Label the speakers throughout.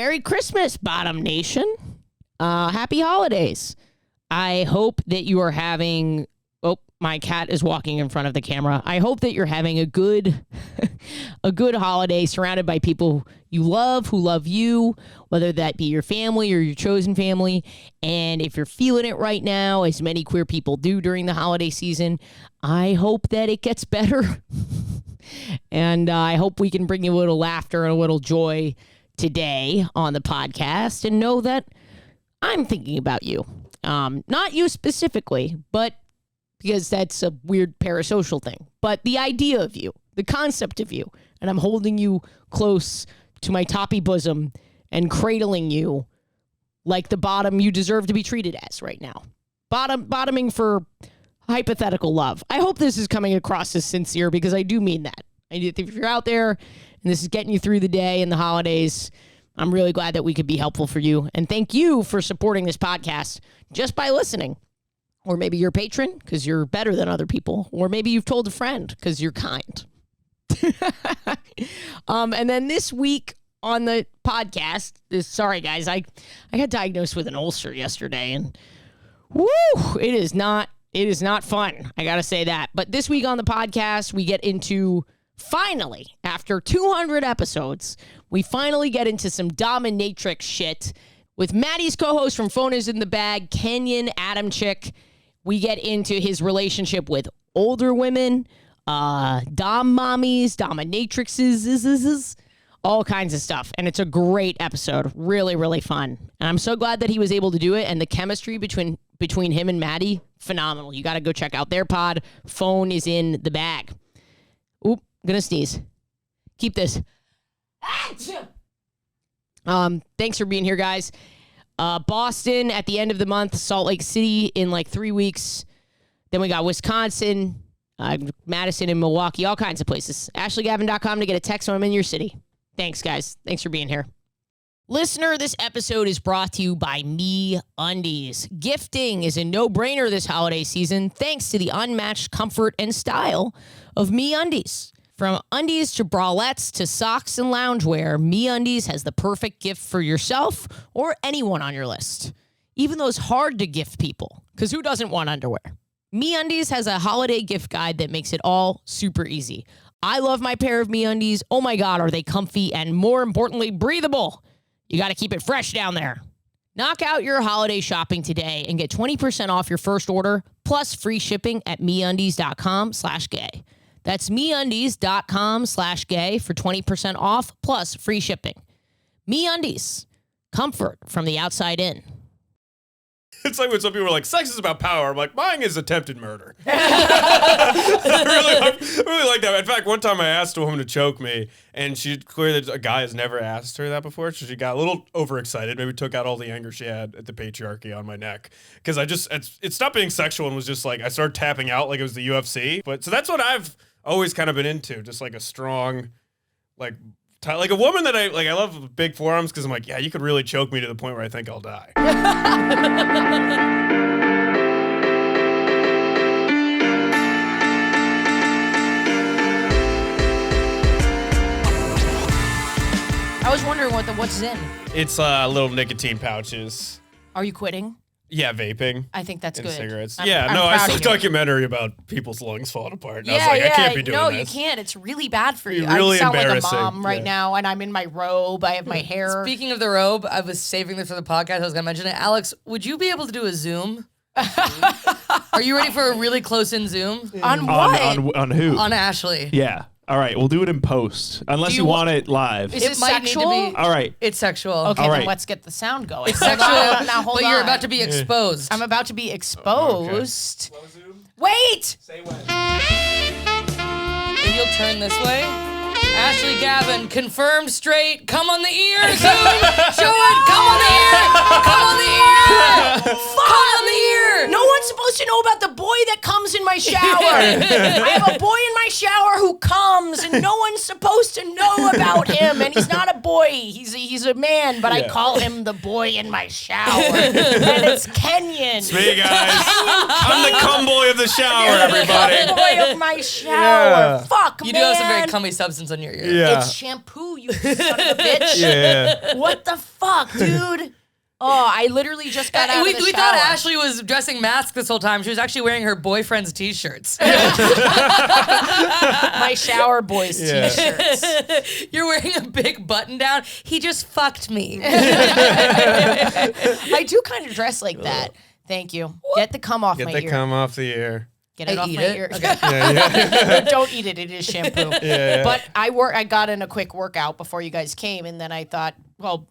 Speaker 1: Merry Christmas, Bottom Nation. Happy holidays. I hope that you are having... Oh, my cat is walking in front of the camera. I hope that you're having a good holiday surrounded by people you love, who love you, whether that be your family or your chosen family. And if you're feeling it right now, as many queer people do during the holiday season, I hope that it gets better. And I hope we can bring you a little laughter and a little joy today on the podcast, and know that I'm thinking about you. Not you specifically, but because that's a weird parasocial thing, but the idea of you, the concept of you, and I'm holding you close to my toppy bosom and cradling you like the bottom you deserve to be treated as right now. Bottoming for hypothetical love. I hope this is coming across as sincere, because I do mean that. If you're out there and this is getting you through the day and the holidays, I'm really glad that we could be helpful for you. And thank you for supporting this podcast just by listening. Or maybe you're a patron because you're better than other people. Or maybe you've told a friend because you're kind. And then this week on the podcast, sorry guys, I got diagnosed with an ulcer yesterday, and woo, it is not fun. I gotta say that. But this week on the podcast, we get into, finally, after 200 episodes, we finally get into some dominatrix shit with Maddie's co-host from Phone Is in the Bag, Kenyon Adamcik. We get into his relationship with older women, dom mommies, dominatrixes, all kinds of stuff. And it's a great episode. Really, really fun. And I'm so glad that he was able to do it. And the chemistry between him and Maddie, phenomenal. You got to go check out their pod. Phone Is in the Bag. Oop, gonna sneeze. Keep this. Thanks for being here, guys. Boston at the end of the month, Salt Lake City in like 3 weeks. Then we got Wisconsin, Madison, and Milwaukee, all kinds of places. AshleyGavin.com to get a text when I'm in your city. Thanks, guys. Thanks for being here. Listener, this episode is brought to you by MeUndies. Gifting is a no-brainer this holiday season thanks to the unmatched comfort and style of MeUndies. From undies to bralettes to socks and loungewear, MeUndies has the perfect gift for yourself or anyone on your list. Even those hard-to-gift people, because who doesn't want underwear? MeUndies has a holiday gift guide that makes it all super easy. I love my pair of MeUndies. Oh my God, are they comfy and, more importantly, breathable. You got to keep it fresh down there. Knock out your holiday shopping today and get 20% off your first order plus free shipping at MeUndies.com/gay. That's MeUndies.com/gay for 20% off plus free shipping. MeUndies. Comfort from the outside in.
Speaker 2: It's like when some people are like, sex is about power. I'm like, mine is attempted murder. I really like that. In fact, one time I asked a woman to choke me, and she clearly, a guy has never asked her that before, so she got a little overexcited, maybe took out all the anger she had at the patriarchy on my neck. Because it stopped being sexual and was just like, I started tapping out like it was the UFC. So that's what I've always kind of been into, just like a strong, like a woman that I love big forearms, because I'm like, yeah, you could really choke me to the point where I think I'll die.
Speaker 1: I was wondering what's in.
Speaker 2: It's little nicotine pouches.
Speaker 1: Are you quitting?
Speaker 2: Yeah, vaping.
Speaker 1: I think that's good.
Speaker 2: Cigarettes.
Speaker 1: I'm
Speaker 2: I saw a documentary about people's lungs falling apart. And I was like, I can't be doing this.
Speaker 1: No, you can't. It's really bad for you.
Speaker 2: Really
Speaker 1: I sound like a
Speaker 2: embarrassing.
Speaker 1: mom right now, and I'm in my robe. I have my hair.
Speaker 3: Speaking of the robe, I was saving this for the podcast. I was going to mention it. Alex, would you be able to do a Zoom? Are you ready for a really close-in Zoom?
Speaker 1: On what?
Speaker 4: On who?
Speaker 3: On Ashley.
Speaker 4: Yeah. All right, we'll do it in post, unless you want it live.
Speaker 1: Is it sexual?
Speaker 3: Need to be,
Speaker 4: all right.
Speaker 3: It's sexual.
Speaker 1: Okay,
Speaker 4: all
Speaker 1: then
Speaker 4: right.
Speaker 1: let's get the sound going.
Speaker 3: It's sexual,
Speaker 1: now hold
Speaker 3: but
Speaker 1: on.
Speaker 3: you're about to be exposed.
Speaker 1: I'm about to be exposed.
Speaker 2: Slow zoom.
Speaker 1: Wait!
Speaker 2: Say when.
Speaker 3: And you'll turn this way. Ashley Gavin, confirmed straight. Come on the ear, Zoom. Show it. Come on the ear. Come on the ear. Come on the ear.
Speaker 1: No one's supposed to know about the boy that comes in my shower. I have a boy in my shower who comes, and no one's supposed to know about him. And he's not a boy. He's a man, but I call him the boy in my shower. And it's Kenyon.
Speaker 2: It's me, guys. I'm the cum boy of the shower, everybody.
Speaker 1: The boy of my shower.
Speaker 2: Yeah.
Speaker 1: Fuck,
Speaker 3: You
Speaker 1: man.
Speaker 3: do have some very cummy substance on your ear.
Speaker 2: Yeah.
Speaker 1: It's shampoo, you son of a bitch.
Speaker 2: Yeah.
Speaker 1: What the fuck, dude? Oh, I literally just got out of the shower.
Speaker 3: We thought Ashley was dressing mask this whole time. She was actually wearing her boyfriend's t-shirts.
Speaker 1: My shower boys t-shirts.
Speaker 3: You're wearing a big button down. He just fucked me.
Speaker 1: I do kind of dress like that. Thank you. Get the cum off my ear.
Speaker 2: Get the cum off the ear.
Speaker 1: Get it off
Speaker 3: eat
Speaker 1: my
Speaker 3: it?
Speaker 1: ear.
Speaker 3: Okay.
Speaker 1: Don't eat it. It is shampoo.
Speaker 2: Yeah.
Speaker 1: But I got in a quick workout before you guys came, and then I thought, well,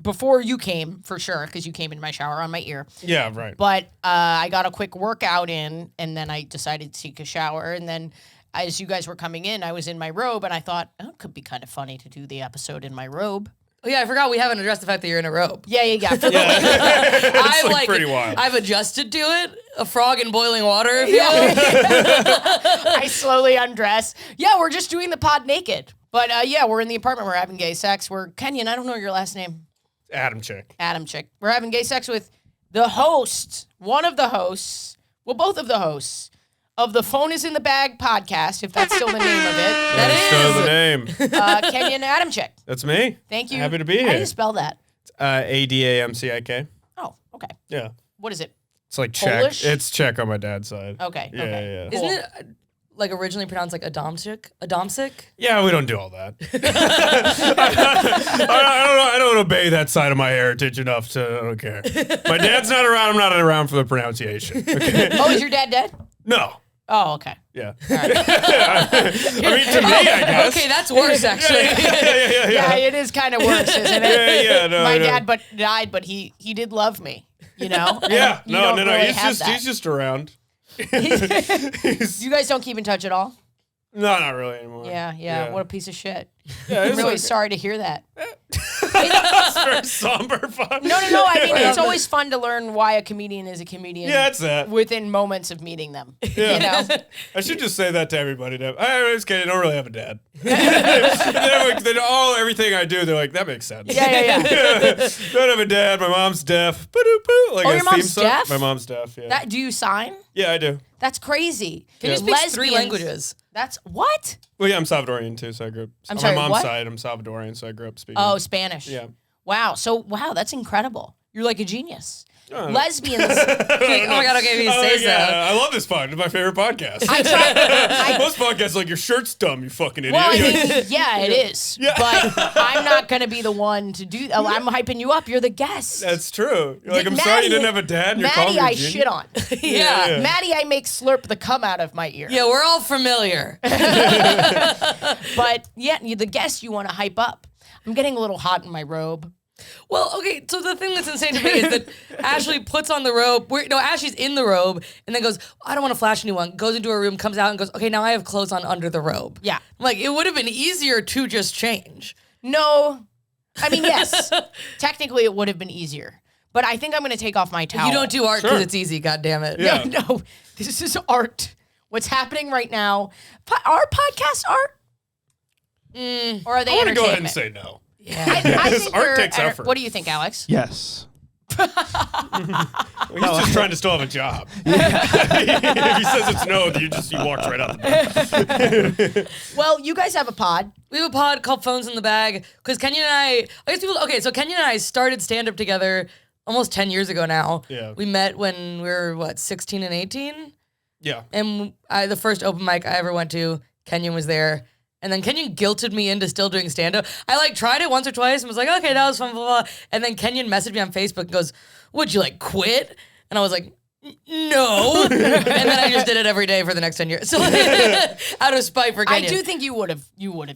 Speaker 1: before you came, for sure, because you came in my shower on my ear.
Speaker 2: Yeah, right.
Speaker 1: But I got a quick workout in, and then I decided to take a shower. And then as you guys were coming in, I was in my robe, and I thought, oh, it could be kind of funny to do the episode in my robe.
Speaker 3: Oh, yeah, I forgot we haven't addressed the fact that you're in a robe.
Speaker 1: Yeah.
Speaker 2: It's like pretty wild.
Speaker 3: I've adjusted to it. A frog in boiling water, if you will.
Speaker 1: I slowly undress. Yeah, we're just doing the pod naked. But yeah, we're in the apartment. We're having gay sex. We're Kenyon. I don't know your last name.
Speaker 2: Adamcik.
Speaker 1: Adamcik. We're having gay sex with the host, one of the hosts, well, both of the hosts of the Phone is in the Bag podcast, if that's still the name of it.
Speaker 3: That
Speaker 2: That's still the name.
Speaker 1: Kenyon Adamcik.
Speaker 2: That's me.
Speaker 1: Thank you.
Speaker 2: Happy to be
Speaker 1: How do
Speaker 2: here.
Speaker 1: you spell that?
Speaker 2: Adamcik.
Speaker 1: Oh, okay.
Speaker 2: Yeah.
Speaker 1: What is it?
Speaker 2: It's like Czech.
Speaker 1: Polish?
Speaker 2: It's Czech on my dad's side.
Speaker 1: Okay.
Speaker 2: Yeah,
Speaker 1: okay.
Speaker 2: yeah.
Speaker 3: Isn't it like originally pronounced like Adamcik? Adamcik?
Speaker 2: Yeah, we don't do all that. I don't obey that side of my heritage enough to. I don't care. My dad's not around. I'm not around for the pronunciation. Okay?
Speaker 1: Oh, is your dad dead?
Speaker 2: No.
Speaker 1: Oh, okay.
Speaker 2: Yeah. I mean, to me, I guess.
Speaker 3: Okay, that's worse, actually.
Speaker 1: Yeah, it is kind of worse, isn't it?
Speaker 2: Yeah. No,
Speaker 1: My
Speaker 2: no.
Speaker 1: dad died, but he did love me, you know?
Speaker 2: Yeah.
Speaker 1: You
Speaker 2: No.
Speaker 1: don't really have
Speaker 2: He's
Speaker 1: that.
Speaker 2: just around.
Speaker 1: You guys don't keep in touch at all?
Speaker 2: No, not really anymore.
Speaker 1: Yeah. What a piece of shit.
Speaker 2: Yeah,
Speaker 1: I'm
Speaker 2: it's
Speaker 1: really
Speaker 2: like-
Speaker 1: sorry to hear that.
Speaker 2: It's very somber fun.
Speaker 1: No. I mean, it's always fun to learn why a comedian is a comedian.
Speaker 2: Yeah, it's that.
Speaker 1: Within moments of meeting them.
Speaker 2: Yeah.
Speaker 1: You know?
Speaker 2: I should just say that to everybody. I'm just kidding. I don't really have a dad. Everything I do, they're like, that makes sense.
Speaker 1: Yeah.
Speaker 2: Don't have a dad. My mom's deaf. Like
Speaker 1: Oh,
Speaker 2: a
Speaker 1: your mom's
Speaker 2: theme song.
Speaker 1: deaf?
Speaker 2: My mom's deaf. Yeah.
Speaker 1: Do you sign?
Speaker 2: Yeah, I do.
Speaker 1: That's crazy.
Speaker 3: Can you speak three languages?
Speaker 1: That's what?
Speaker 2: Well, yeah, I'm Salvadorian too, so I grew up.
Speaker 1: I'm
Speaker 2: on
Speaker 1: sorry,
Speaker 2: my mom's
Speaker 1: what?
Speaker 2: side, I'm Salvadorian, so I grew up speaking.
Speaker 1: Oh, Spanish.
Speaker 2: Yeah.
Speaker 1: Wow. That's incredible. You're like a genius.
Speaker 2: Oh.
Speaker 1: Lesbians.
Speaker 3: Oh my God, okay, if you say so.
Speaker 2: I love this pod. It's my favorite podcast. Most podcasts like your shirt's dumb, you fucking idiot.
Speaker 1: Well, I
Speaker 2: You're
Speaker 1: mean,
Speaker 2: like,
Speaker 1: yeah, it is.
Speaker 2: Yeah.
Speaker 1: But I'm not going to be the one to do that. I'm hyping you up. You're the guest.
Speaker 2: that's true. You're like, I'm sorry
Speaker 1: Maddie-
Speaker 2: you didn't have a dad and you're calling
Speaker 1: Maddie,
Speaker 2: me
Speaker 1: I
Speaker 2: a genius.
Speaker 1: shit on.
Speaker 3: Yeah.
Speaker 1: Maddie, I make slurp the cum out of my ear.
Speaker 3: Yeah, we're all familiar.
Speaker 1: But yeah, the guest you want to hype up. I'm getting a little hot in my robe.
Speaker 3: Well, okay, so the thing that's insane to me is that Ashley puts on the robe. Ashley's in the robe and then goes, I don't want to flash anyone. Goes into her room, comes out and goes, okay, now I have clothes on under the robe.
Speaker 1: Yeah.
Speaker 3: I'm like, it would have been easier to just change.
Speaker 1: No. I mean, yes. Technically, it would have been easier. But I think I'm going to take off my towel.
Speaker 3: You don't do art because
Speaker 2: Sure.
Speaker 3: it's easy, goddammit.
Speaker 2: Yeah.
Speaker 1: No. This is art. What's happening right now. Are podcasts art? Or are they
Speaker 2: I want to
Speaker 1: entertainment?
Speaker 2: go ahead and say no.
Speaker 1: I
Speaker 2: Yes,
Speaker 1: think
Speaker 2: art
Speaker 1: they're
Speaker 2: takes effort.
Speaker 1: What do you think, Alex?
Speaker 4: Yes.
Speaker 2: He's just trying to still have a job. If he says it's no, you walked right out the door.
Speaker 1: Well, you guys have a pod.
Speaker 3: We have a pod called Phones in the Bag because Kenyon and I guess so Kenyon and I started stand-up together almost 10 years ago now.
Speaker 2: Yeah.
Speaker 3: We met when we were, 16 and 18?
Speaker 2: Yeah.
Speaker 3: And the first open mic I ever went to, Kenyon was there. And then Kenyon guilted me into still doing stand-up. I tried it once or twice and was like, okay, that was fun, blah, blah, blah. And then Kenyon messaged me on Facebook and goes, would you quit? And I was like, no. And then I just did it every day for the next 10 years. So out of spite for Kenyon.
Speaker 1: I do think you would have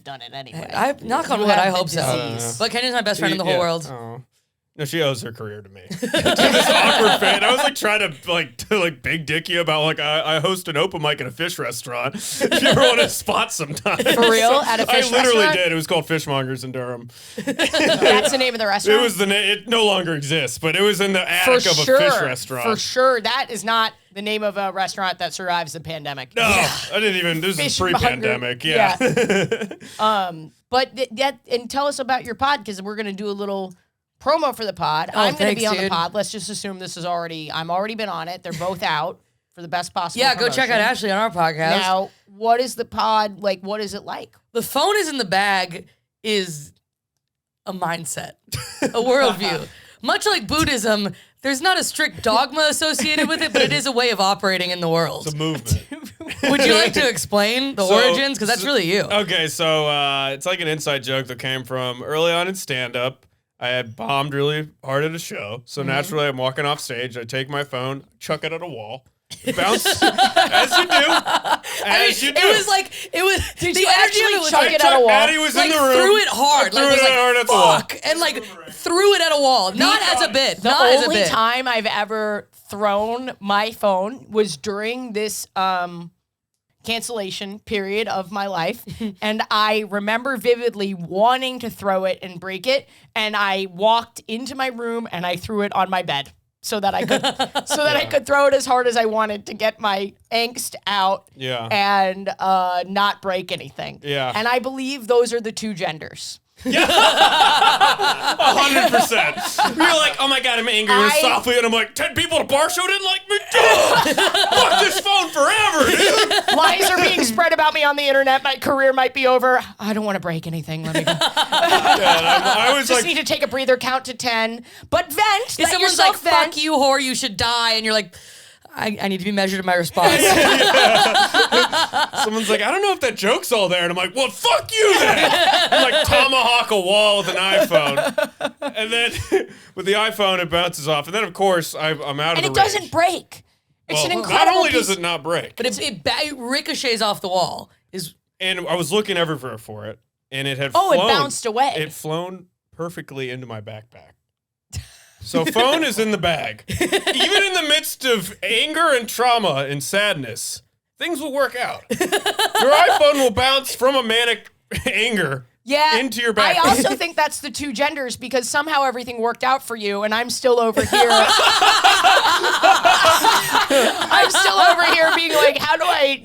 Speaker 1: done it anyway.
Speaker 3: I knock on
Speaker 1: You
Speaker 3: wood,
Speaker 1: have
Speaker 3: I
Speaker 1: the
Speaker 3: hope so.
Speaker 1: disease.
Speaker 3: But Kenyon's my best friend in the whole
Speaker 2: Yeah.
Speaker 3: world.
Speaker 2: Oh. No, she owes her career to me. To this awkward fan. I was trying to big dick you about I host an open mic at a fish restaurant. If you ever want to spot sometime.
Speaker 1: For real? At a fish
Speaker 2: I literally
Speaker 1: restaurant?
Speaker 2: did. It was called Fishmongers in Durham.
Speaker 1: That's the name of the restaurant?
Speaker 2: It was the name. It no longer exists, but it was in the
Speaker 1: For
Speaker 2: attic of a
Speaker 1: sure.
Speaker 2: fish restaurant.
Speaker 1: For sure. That is not the name of a restaurant that survives the pandemic.
Speaker 2: No, I didn't even. This is
Speaker 1: Fishmonger.
Speaker 2: pre-pandemic. Yeah.
Speaker 1: But and tell us about your pod because we're going to do a little promo for the pod. I'm going to
Speaker 3: thanks,
Speaker 1: be on the
Speaker 3: dude.
Speaker 1: pod. Let's just assume I'm already been on it. They're both out for the best possible
Speaker 3: Yeah, go check out
Speaker 1: promotion.
Speaker 3: Ashley on our podcast.
Speaker 1: Now, what is the pod like? What is it like?
Speaker 3: The Phone is in the Bag is a mindset, a worldview. Much like Buddhism, there's not a strict dogma associated with it, but it is a way of operating in the world.
Speaker 2: It's a movement.
Speaker 3: Would you like to explain the origins? Because that's really you.
Speaker 2: Okay, so it's like an inside joke that came from early on in stand-up. I had bombed really hard at a show, so naturally I'm walking off stage. I take my phone, chuck it at a wall, bounce as you do.
Speaker 3: It was.
Speaker 1: Did
Speaker 3: the
Speaker 1: you
Speaker 3: energy of
Speaker 1: actually
Speaker 3: it was
Speaker 1: chuck
Speaker 3: like,
Speaker 1: it at a wall?
Speaker 2: Maddie was
Speaker 3: like
Speaker 2: in the room.
Speaker 3: threw it hard.
Speaker 2: Threw
Speaker 3: Like
Speaker 2: it
Speaker 3: was like
Speaker 2: hard at the wall.
Speaker 3: fuck, and like threw it at a wall. Not as a bit.
Speaker 1: The
Speaker 3: Not as a
Speaker 1: only
Speaker 3: bit.
Speaker 1: time I've ever thrown my phone was during this cancellation period of my life. And I remember vividly wanting to throw it and break it. And I walked into my room and I threw it on my bed so that I could throw it as hard as I wanted to get my angst out and not break anything.
Speaker 2: Yeah.
Speaker 1: And I believe those are the two genders.
Speaker 2: 100%. You're like, oh my god, I'm angry and softly, and I'm like, 10 people at a bar show didn't like me. Fuck this phone forever, dude.
Speaker 1: Lies are being spread about me on the internet. My career might be over. I don't want to break anything. Let me go.
Speaker 2: I was
Speaker 1: Just
Speaker 2: like,
Speaker 1: need to take a breather, count to 10, but vent.
Speaker 3: If
Speaker 1: Let
Speaker 3: someone's
Speaker 1: yourself
Speaker 3: like,
Speaker 1: vent.
Speaker 3: fuck you, whore, you should die, and you're like, I need to be measured in my response.
Speaker 2: someone's like, I don't know if that joke's all there, and I'm like, well, fuck you then. I'm like, tomahawk a wall with an iPhone, and then with the iPhone it bounces off, and then of course I'm out of the
Speaker 1: And it doesn't
Speaker 2: range.
Speaker 1: break. It's
Speaker 2: Well,
Speaker 1: an incredible
Speaker 2: not only
Speaker 1: piece.
Speaker 2: does it not break,
Speaker 3: But it ricochets off the wall.
Speaker 2: and I was looking everywhere for it, and it had
Speaker 1: it
Speaker 2: flown.
Speaker 1: bounced away.
Speaker 2: It flown perfectly into my backpack. So phone is in the bag. Even in the midst of anger and trauma and sadness, things will work out. Your iPhone will bounce from a manic anger into your backpack.
Speaker 1: I also think that's the two genders because somehow everything worked out for you, and I'm still over here. I'm still over here being like, how do I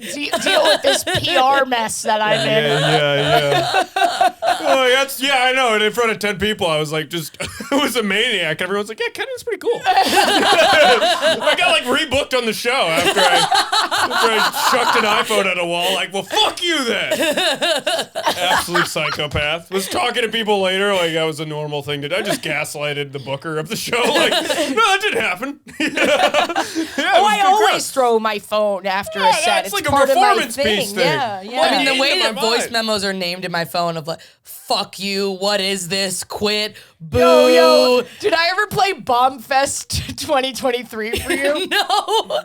Speaker 1: deal with this PR mess that I'm in?
Speaker 2: Yeah. Oh, I know. And in front of 10 people, I was like, it was a maniac. Everyone's like, yeah, Kenyon's pretty cool. I got like rebooked on the show after I chucked an iPhone at a wall. Like, well, fuck you then. Absolute psychopath. Was talking to people later like that was a normal thing to do. I just gaslighted the booker of the show. Like, no, that didn't happen.
Speaker 1: I always throw my phone after a set.
Speaker 2: It's like a
Speaker 1: part of my
Speaker 2: performance piece thing.
Speaker 1: Yeah.
Speaker 3: I mean, the way
Speaker 2: Into
Speaker 3: that
Speaker 2: my
Speaker 3: voice
Speaker 2: vibe.
Speaker 3: memos are named in my phone of like, fuck you, what is this, quit, boo.
Speaker 1: Yo, did I ever play Bombfest 2023 for you?
Speaker 3: No.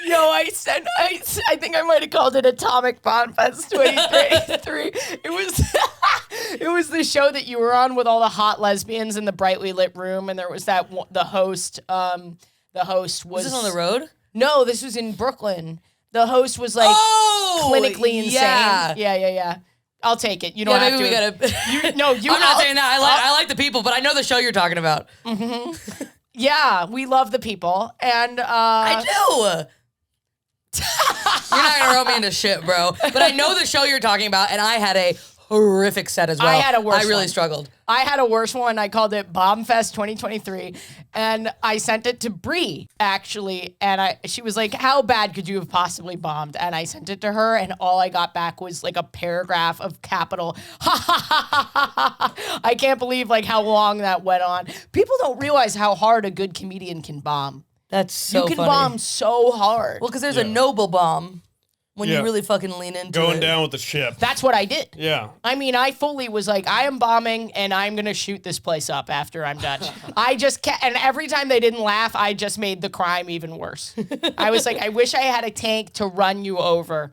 Speaker 1: Yo, I think I might have called it Atomic Bombfest 2023. It was the show that you were on with all the hot lesbians in the brightly lit room, and there was the host. The host was
Speaker 3: this on the road?
Speaker 1: No, this was in Brooklyn. The host was like clinically insane. Yeah. I'll take it. You don't have to.
Speaker 3: Maybe we gotta.
Speaker 1: I'm
Speaker 3: not saying that. I like the people, but I know the show you're talking about.
Speaker 1: Yeah, we love the people, and
Speaker 3: I do. You're not gonna roll me into shit, bro. But I know the show you're talking about, and I had a horrific set as well.
Speaker 1: I had a worse
Speaker 3: I really
Speaker 1: one.
Speaker 3: struggled.
Speaker 1: I had a worse one. I called it Bombfest 2023, and I sent it to Bree actually, and she was like, "How bad could you have possibly bombed?" And I sent it to her, and all I got back was like a paragraph of capital ha ha ha ha ha ha. I can't believe like how long that went on. People don't realize how hard a good comedian can bomb.
Speaker 3: That's so
Speaker 1: you can
Speaker 3: funny.
Speaker 1: bomb so hard.
Speaker 3: Well, because there's a noble bomb when you really fucking lean into
Speaker 2: Going
Speaker 3: it.
Speaker 2: down with the ship.
Speaker 1: That's what I did.
Speaker 2: Yeah.
Speaker 1: I mean, I fully was like, I am bombing and I'm going to shoot this place up after I'm done. I just and every time they didn't laugh, I just made the crime even worse. I was like, I wish I had a tank to run you over.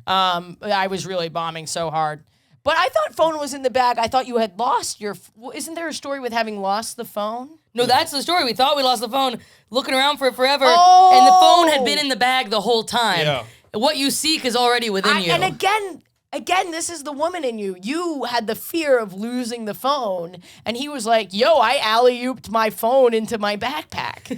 Speaker 1: I was really bombing so hard. But I thought phone was in the bag. I thought you had lost your... Isn't there a story with having lost the phone?
Speaker 3: No, that's the story. We thought we lost the phone, looking around for it forever, and the phone had been in the bag the whole time.
Speaker 2: Yeah.
Speaker 3: What you seek is already within you.
Speaker 1: And again, this is the woman in you. You had the fear of losing the phone, and he was like, yo, I alley-ooped my phone into my backpack.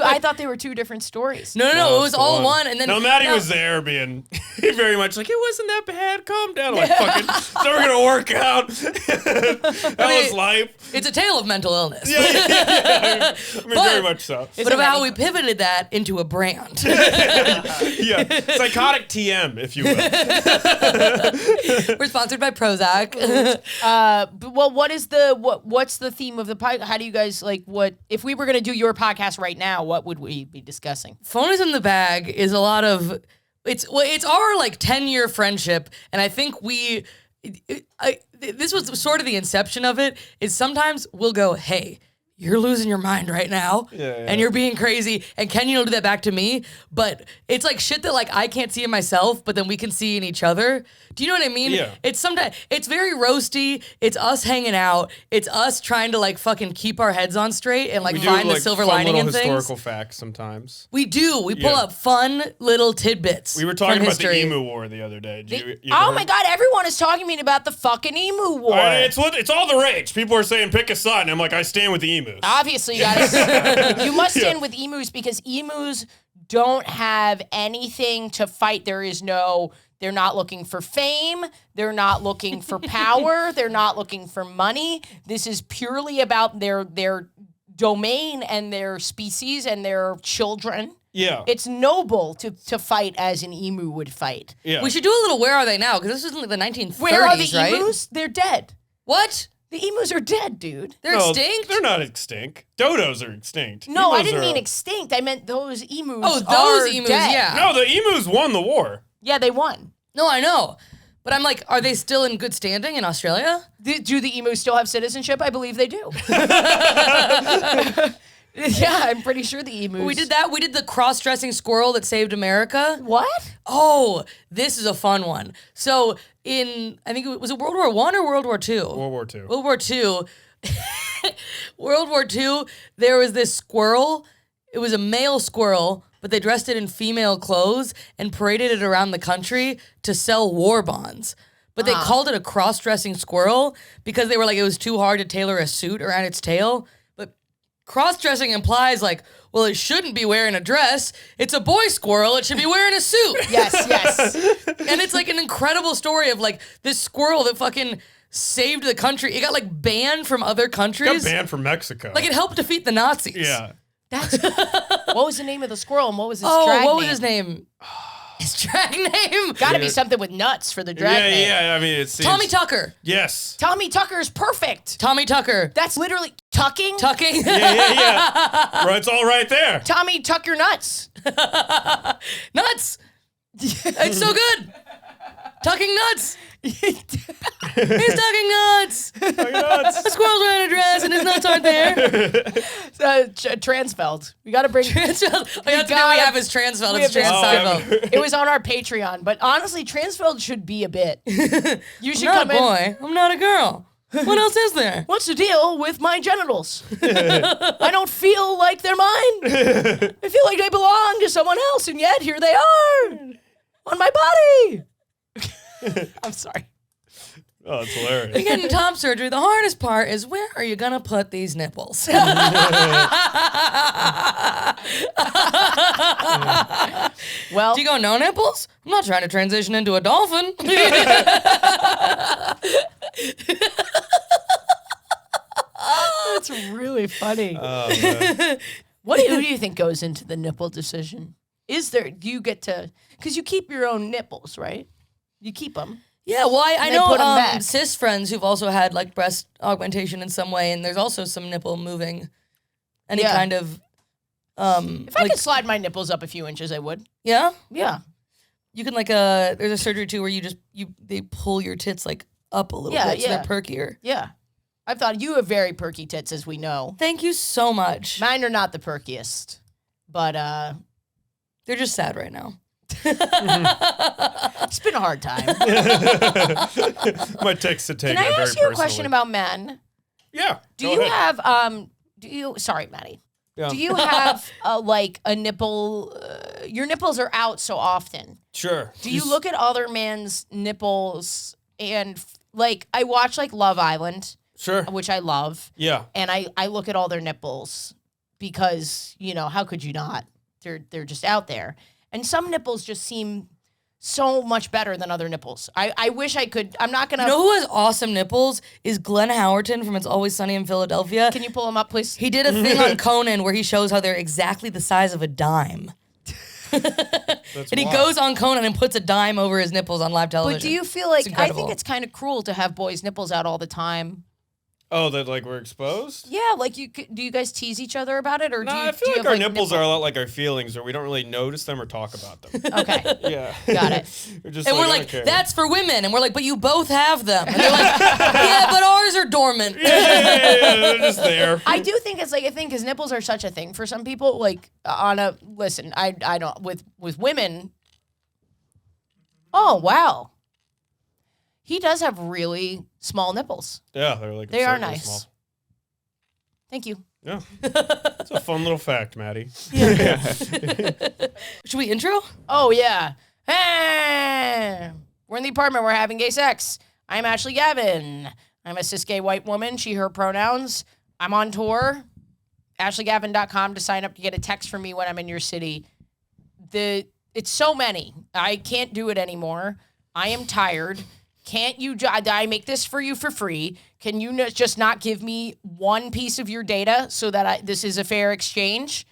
Speaker 1: I thought they were two different stories.
Speaker 3: No, it was all one. And then
Speaker 2: Maddie was there being very much like, it wasn't that bad. Calm down. I'm like, fucking, it's never going to work out. That was life.
Speaker 3: It's a tale of mental illness.
Speaker 2: Yeah. I mean, very much so.
Speaker 3: But about how we pivoted that into a brand.
Speaker 2: Yeah. Psychotic TM, if you will.
Speaker 3: We're sponsored by Prozac.
Speaker 1: Well, what's the theme of the podcast? How do you guys what if we were going to do your podcast right now, what would we be discussing?
Speaker 3: Phone is in the bag is a lot of it's our 10-year friendship, and I think this was sort of the inception of it, is sometimes we'll go, hey, you're losing your mind right now, and you're being crazy, and Kenyon will do that back to me, but it's shit that I can't see in myself, but then we can see in each other. Do you know what I mean?
Speaker 2: Yeah.
Speaker 3: It's very roasty. It's us hanging out. It's us trying to fucking keep our heads on straight and
Speaker 2: We
Speaker 3: find
Speaker 2: do,
Speaker 3: the silver
Speaker 2: fun
Speaker 3: lining in
Speaker 2: little
Speaker 3: things.
Speaker 2: historical facts sometimes.
Speaker 3: We do. We pull up fun little tidbits.
Speaker 2: We were talking
Speaker 3: from
Speaker 2: about
Speaker 3: history.
Speaker 2: the emu war the other day. You
Speaker 1: Oh
Speaker 2: ever
Speaker 1: my
Speaker 2: heard?
Speaker 1: God! Everyone is talking to me about the fucking emu war.
Speaker 2: It's all the rage. People are saying pick a side, and I'm like, I stand with the emus.
Speaker 1: Obviously, you gotta. You must stand with emus because emus don't have anything to fight. They're not looking for fame. They're not looking for power. They're not looking for money. This is purely about their domain and their species and their children.
Speaker 2: Yeah.
Speaker 1: It's noble to fight as an emu would fight.
Speaker 2: Yeah.
Speaker 3: We should do a little Where Are They Now? Because this isn't the 1930s,
Speaker 1: Where are the
Speaker 3: right?
Speaker 1: emus? They're dead.
Speaker 3: What?
Speaker 1: The emus are dead, dude.
Speaker 3: They're
Speaker 2: No,
Speaker 3: extinct?
Speaker 2: They're not extinct. Dodos are extinct.
Speaker 1: No, I
Speaker 2: Emus
Speaker 1: didn't
Speaker 2: are-
Speaker 1: mean extinct. I meant those emus.
Speaker 3: Oh, those
Speaker 1: are
Speaker 3: emus,
Speaker 1: dead.
Speaker 3: yeah.
Speaker 2: No, the emus won the war.
Speaker 1: Yeah, they won.
Speaker 3: No, I know. But I'm are they still in good standing in Australia?
Speaker 1: Do the emus still have citizenship? I believe they do. Yeah, I'm pretty sure the emus.
Speaker 3: We did that. We did the cross-dressing squirrel that saved America.
Speaker 1: What?
Speaker 3: Oh, this is a fun one. So I think was it World War I or World War II?
Speaker 2: World War II.
Speaker 3: World War II. World War II, there was this squirrel. It was a male squirrel, but they dressed it in female clothes and paraded it around the country to sell war bonds. But they called it a cross-dressing squirrel because they were it was too hard to tailor a suit around its tail. But cross-dressing implies well, it shouldn't be wearing a dress. It's a boy squirrel. It should be wearing a suit.
Speaker 1: Yes.
Speaker 3: And it's an incredible story of this squirrel that fucking saved the country. It got banned from other countries.
Speaker 2: Got banned from Mexico.
Speaker 3: It helped defeat the Nazis.
Speaker 2: Yeah.
Speaker 1: What was the name of the squirrel and what was his
Speaker 3: Oh,
Speaker 1: drag
Speaker 3: what
Speaker 1: name?
Speaker 3: was his name? His drag name?
Speaker 1: Gotta be something with nuts for the drag name.
Speaker 2: Yeah. I mean, it seems.
Speaker 3: Tommy Tucker.
Speaker 2: Yes.
Speaker 1: Tommy Tucker's perfect.
Speaker 3: Tommy Tucker.
Speaker 1: That's literally tucking.
Speaker 3: Tucking.
Speaker 2: Yeah. Right, it's all right there.
Speaker 1: Tommy Tucker nuts.
Speaker 3: Nuts. It's so good. Tucking nuts. He's tucking nuts. The squirrel's wearing a dress and his nuts aren't there.
Speaker 1: Transfeld. We gotta bring.
Speaker 3: Transfeld. We have his Transfeld. It's Trans Seinfeld.
Speaker 1: It was on our Patreon, but honestly, Transfeld should be a bit. You should
Speaker 3: I'm not
Speaker 1: come
Speaker 3: a boy. I'm not a girl. What else is there?
Speaker 1: What's the deal with my genitals? I don't feel like they're mine. I feel like they belong to someone else, and yet here they are on my body. I'm sorry.
Speaker 2: Oh, it's hilarious.
Speaker 3: You're getting top surgery. The hardest part is where are you gonna put these nipples?
Speaker 1: Well,
Speaker 3: Do you go no nipples? I'm not trying to transition into a dolphin.
Speaker 1: that's really funny.
Speaker 2: Oh, man.
Speaker 1: Who do you think goes into the nipple decision? Do you get to, because you keep your own nipples, right? You keep them.
Speaker 3: Yeah, well, I
Speaker 1: They
Speaker 3: know
Speaker 1: put 'em back.
Speaker 3: cis friends who've also had breast augmentation in some way, and there's also some nipple moving. Any
Speaker 1: Yeah.
Speaker 3: kind of
Speaker 1: If I could slide my nipples up a few inches, I would.
Speaker 3: yeah.
Speaker 1: Yeah.
Speaker 3: You can there's a surgery too where they pull your tits up a little bit so they're perkier.
Speaker 1: Yeah. I thought you have very perky tits, as we know.
Speaker 3: Thank you so much.
Speaker 1: Mine are not the perkiest, but
Speaker 3: They're just sad right now.
Speaker 1: it's been a hard time.
Speaker 2: My text to take
Speaker 1: Can I
Speaker 2: it very
Speaker 1: ask you a
Speaker 2: personally.
Speaker 1: question about men?
Speaker 2: Yeah.
Speaker 1: Do
Speaker 2: go
Speaker 1: you
Speaker 2: ahead.
Speaker 1: have sorry, Maddie.
Speaker 2: Yeah.
Speaker 1: Do you have a nipple? Your nipples are out so often.
Speaker 2: Sure.
Speaker 1: Do you look at other men's nipples and I watch Love Island,
Speaker 2: Sure.
Speaker 1: which I love,
Speaker 2: Yeah.
Speaker 1: and I look at all their nipples because how could you not? They're just out there, and some nipples just seem so much better than other nipples. I wish I could. I'm not gonna.
Speaker 3: You know who has awesome nipples is Glenn Howerton from It's Always Sunny in Philadelphia.
Speaker 1: Can you pull them up, please?
Speaker 3: He did a thing on Conan where he shows how they're exactly the size of a dime. And he goes on Conan and puts a dime over his nipples on live television.
Speaker 1: But do you feel like, I think
Speaker 3: incredible.
Speaker 1: it's kind of cruel to have boys' nipples out all the time.
Speaker 2: Oh, that like we're exposed?
Speaker 1: Yeah, like do you guys tease each other about it? Or
Speaker 2: No,
Speaker 1: do you,
Speaker 2: I feel
Speaker 1: do you
Speaker 2: like
Speaker 1: have,
Speaker 2: our nipples are a lot like our feelings, or we don't really notice them or talk about them.
Speaker 1: Okay,
Speaker 2: Yeah.
Speaker 1: got it.
Speaker 2: We're just
Speaker 3: And we're
Speaker 2: I
Speaker 3: like,
Speaker 2: don't care.
Speaker 3: that's for women. And we're like, but you both have them. And they're like, yeah, but ours are dormant.
Speaker 2: yeah, they're just there.
Speaker 1: I do think it's like a thing because nipples are such a thing for some people. Like listen, I don't with women. Oh wow, he does have really small nipples.
Speaker 2: Yeah, they're like
Speaker 1: They are
Speaker 2: absurdly
Speaker 1: nice.
Speaker 2: small.
Speaker 1: Thank you.
Speaker 2: Yeah, it's a fun little fact, Maddie.
Speaker 3: Should we intro?
Speaker 1: Oh yeah. Hey, we're in the apartment. We're having gay sex. I'm Ashley Gavin. I'm a cis gay white woman. She, her pronouns. I'm on tour. AshleyGavin.com to sign up to get a text from me when I'm in your city. It's so many. I can't do it anymore. I am tired. Can't you? I make this for you for free. Can you just not give me one piece of your data so that this is a fair exchange?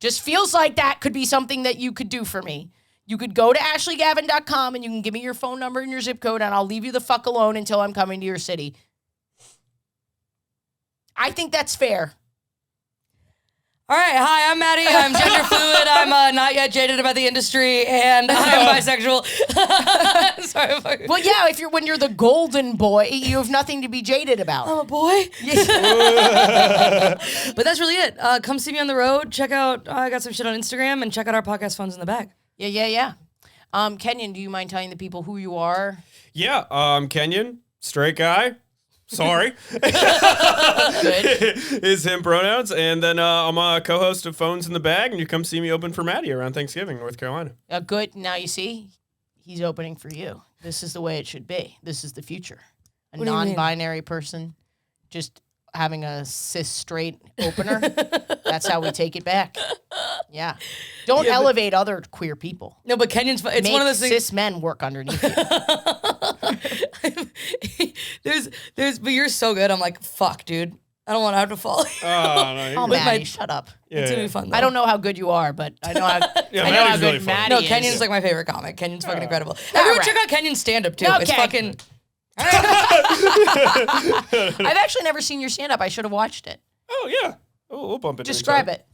Speaker 1: Just feels like that could be something that you could do for me. You could go to AshleyGavin.com and you can give me your phone number and your zip code and I'll leave you the fuck alone until I'm coming to your city. I think that's fair.
Speaker 3: All right. Hi, I'm Maddie. I'm gender fluid. I'm not yet jaded about the industry, and I'm bisexual. Sorry.
Speaker 1: Well, yeah, when you're the golden boy, you have nothing to be jaded about.
Speaker 3: I'm a boy. But that's really it. Come see me on the road. Check out, I got some shit on Instagram, and check out our podcast Phones in the Bag.
Speaker 1: Yeah. Kenyon, do you mind telling the people who you are?
Speaker 2: Yeah, Kenyon, straight guy. Sorry.
Speaker 1: Good.
Speaker 2: Is him pronouns. And then I'm a co-host of Phones in the Bag, and you come see me open for Maddie around Thanksgiving, North Carolina.
Speaker 1: Good. Now you see, he's opening for you. This is the way it should be. This is the future. A
Speaker 3: What do you mean?
Speaker 1: non-binary person just having a cis straight opener. That's how we take it back. Yeah. Don't elevate other queer people.
Speaker 3: No, but Kenyon's, it's
Speaker 1: Make
Speaker 3: one of those things.
Speaker 1: cis men work underneath you.
Speaker 3: But you're so good. I'm like, fuck, dude. I don't want to have to follow you.
Speaker 2: Oh, no,
Speaker 1: Oh,
Speaker 2: you're
Speaker 1: Maddie, shut up.
Speaker 3: It's gonna be fun, though.
Speaker 1: I don't know how good you are, but I know how,
Speaker 2: Yeah,
Speaker 1: I know how
Speaker 2: Maddie's
Speaker 1: good
Speaker 2: really funny.
Speaker 1: Maddie
Speaker 3: No,
Speaker 1: is.
Speaker 3: Kenyon's like my favorite comic. Kenyon's fucking incredible. Everyone
Speaker 1: right.
Speaker 3: check out Kenyon's stand-up, too. It's
Speaker 1: Okay.
Speaker 3: fucking...
Speaker 1: I've actually never seen your stand-up. I should have watched it.
Speaker 2: Oh, yeah. Oh, we'll bump it.
Speaker 1: Describe it.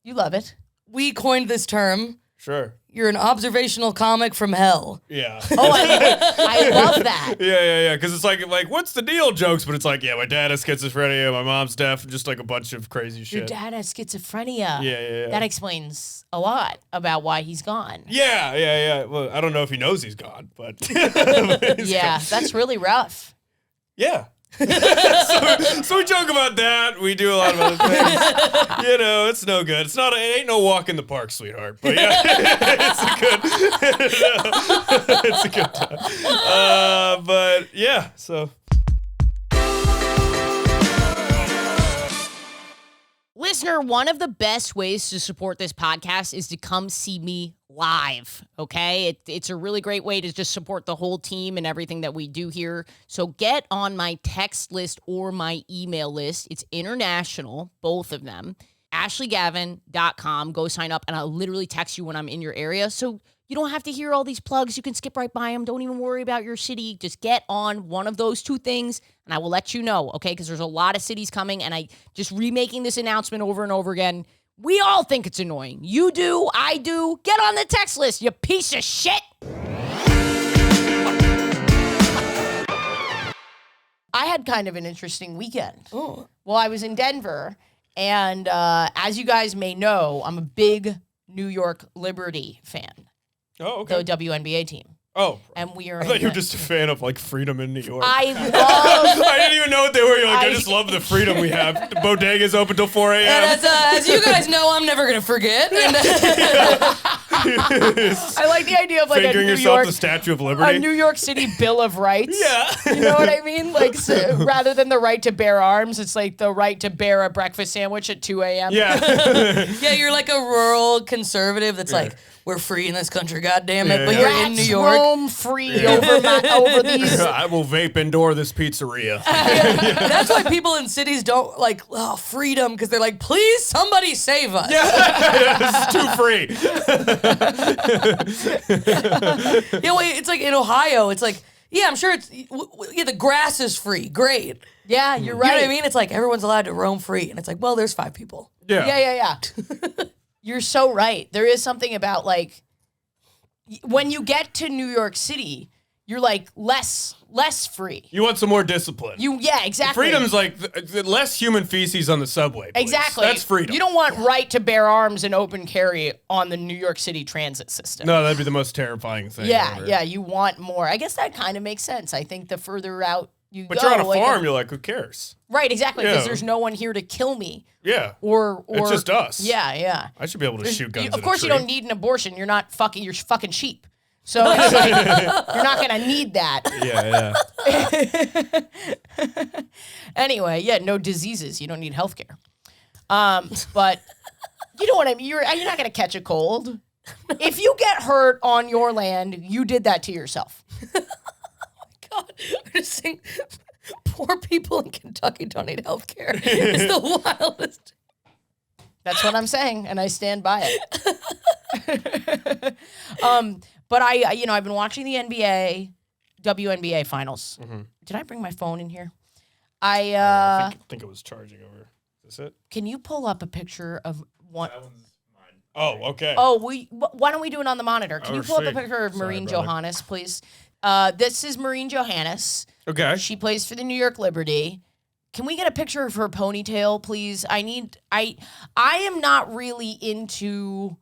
Speaker 1: You love it.
Speaker 3: We coined this term.
Speaker 2: Sure.
Speaker 3: You're an observational comic from hell.
Speaker 2: Yeah.
Speaker 1: Oh, I love that.
Speaker 2: Yeah. Because it's like, what's the deal jokes? But it's like, yeah, my dad has schizophrenia, my mom's deaf, just like a bunch of crazy shit.
Speaker 1: Your dad has schizophrenia.
Speaker 2: Yeah.
Speaker 1: That explains a lot about why he's gone.
Speaker 2: Yeah. Well, I don't know if he knows he's gone, but
Speaker 1: Yeah, that's really rough.
Speaker 2: yeah. so we joke about that. We do a lot of other things. It's no good. It ain't no walk in the park, sweetheart. But yeah, it's a good time. But yeah, so.
Speaker 1: Listener, one of the best ways to support this podcast is to come see me live, okay? It's a really great way to just support the whole team and everything that we do here. So get on my text list or my email list. It's international, both of them. AshleyGavin.com. Go sign up, and I'll literally text you when I'm in your area. So you don't have to hear all these plugs. You can skip right by them. Don't even worry about your city. Just get on one of those two things, and I will let you know, okay? Because there's a lot of cities coming, and I just remaking this announcement over and over again. We all think it's annoying. You do. I do. Get on the text list, you piece of shit. I had kind of an interesting weekend.
Speaker 3: Oh.
Speaker 1: Well, I was in Denver, and as you guys may know, I'm a big New York Liberty fan.
Speaker 2: Oh, okay.
Speaker 1: The WNBA team.
Speaker 2: Oh.
Speaker 1: And we are
Speaker 2: I thought you were just a fan of like freedom in New York.
Speaker 1: I love
Speaker 2: I didn't even know what they were. You're like, I just love the freedom we have. The bodega's open till 4 a.m.
Speaker 3: And as you guys know, I'm never going to forget. And
Speaker 1: I like the idea of like
Speaker 2: Fingering
Speaker 1: a New
Speaker 2: yourself
Speaker 1: York,
Speaker 2: the Statue of
Speaker 1: a
Speaker 2: Liberty.
Speaker 1: New York City Bill of Rights.
Speaker 2: Yeah.
Speaker 1: You know what I mean? Like, so, rather than the right to bear arms, it's like the right to bear a breakfast sandwich at 2 a.m.
Speaker 2: Yeah.
Speaker 3: Yeah, you're like a rural conservative that's like, we're free in this country, goddammit,
Speaker 2: Yeah,
Speaker 3: but
Speaker 2: yeah.
Speaker 3: you're in New York.
Speaker 1: Roam free over these.
Speaker 2: I will vape indoor this pizzeria.
Speaker 3: That's why people in cities don't like freedom, because they're like, please, somebody save us.
Speaker 2: It's too free.
Speaker 3: Yeah, wait, it's like in Ohio, it's like, yeah, I'm sure it's, yeah, the grass is free. Great.
Speaker 1: Yeah, you're
Speaker 3: You
Speaker 1: right.
Speaker 3: know what I mean? It's like everyone's allowed to roam free. And it's like, well, there's 5 people.
Speaker 1: Yeah. You're so right. There is something about like when you get to New York City, you're like less free.
Speaker 2: You want some more discipline.
Speaker 1: Yeah, exactly.
Speaker 2: Freedom's like the less human feces on the subway. Please.
Speaker 1: Exactly.
Speaker 2: That's freedom.
Speaker 1: You don't want right to bear arms and open carry on the New York City transit system.
Speaker 2: No, that'd be the most terrifying thing.
Speaker 1: Yeah,
Speaker 2: ever.
Speaker 1: yeah. You want more. I guess that kind of makes sense. I think the further out you
Speaker 2: But
Speaker 1: go,
Speaker 2: you're on a
Speaker 1: like,
Speaker 2: farm. You're like, who cares?
Speaker 1: right, exactly, because
Speaker 2: Yeah.
Speaker 1: there's no one here to kill me.
Speaker 2: Yeah.
Speaker 1: Or
Speaker 2: It's just us.
Speaker 1: Yeah.
Speaker 2: I should be able to shoot guns.
Speaker 1: Of course,
Speaker 2: at
Speaker 1: you
Speaker 2: a
Speaker 1: don't need an abortion. You're not fucking. You're fucking sheep. So it's like, you're not gonna need that.
Speaker 2: Yeah.
Speaker 1: Anyway, yeah, no diseases. You don't need healthcare. But you know what I mean. You're not gonna catch a cold. If you get hurt on your land, you did that to yourself.
Speaker 3: God, I'm just saying, poor people in Kentucky don't need health care. It's the wildest.
Speaker 1: That's what I'm saying, and I stand by it. But I've been watching the NBA, WNBA finals.
Speaker 2: Mm-hmm.
Speaker 1: Did I bring my phone in here?
Speaker 2: I think it was charging over. Is this it?
Speaker 1: Can you pull up a picture of one?
Speaker 2: Oh, okay.
Speaker 1: Oh, why don't we do it on the monitor? Can you pull up a
Speaker 2: see.
Speaker 1: picture of
Speaker 2: Sorry,
Speaker 1: Maureen
Speaker 2: brother.
Speaker 1: Johannes, please? This is Maureen Johannes.
Speaker 2: Okay.
Speaker 1: She plays for the New York Liberty. Can we get a picture of her ponytail, please? I am not really into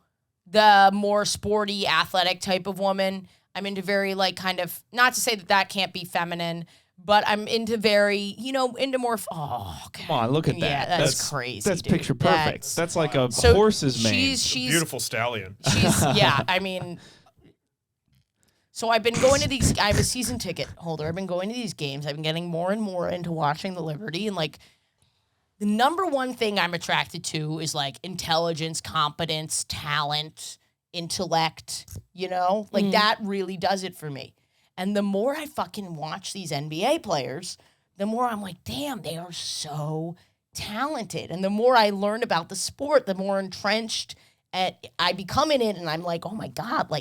Speaker 1: the more sporty, athletic type of woman. I'm into very kind of, not to say that can't be feminine, but I'm into very, into more. Okay.
Speaker 4: Come on, look at that.
Speaker 1: Yeah, that's crazy.
Speaker 4: That's
Speaker 1: dude.
Speaker 4: picture perfect. That's like a
Speaker 1: So
Speaker 4: horse's mane.
Speaker 1: She's
Speaker 2: Beautiful stallion.
Speaker 1: yeah, I mean, so I've been going to these, I have a season ticket holder. I've been going to these games. I've been getting more and more into watching the Liberty. And the number one thing I'm attracted to is intelligence, competence, talent, intellect, that really does it for me. And the more I fucking watch these NBA players, the more I'm like, damn, they are so talented. And the more I learn about the sport, the more entrenched I become in it. And I'm like, oh my God,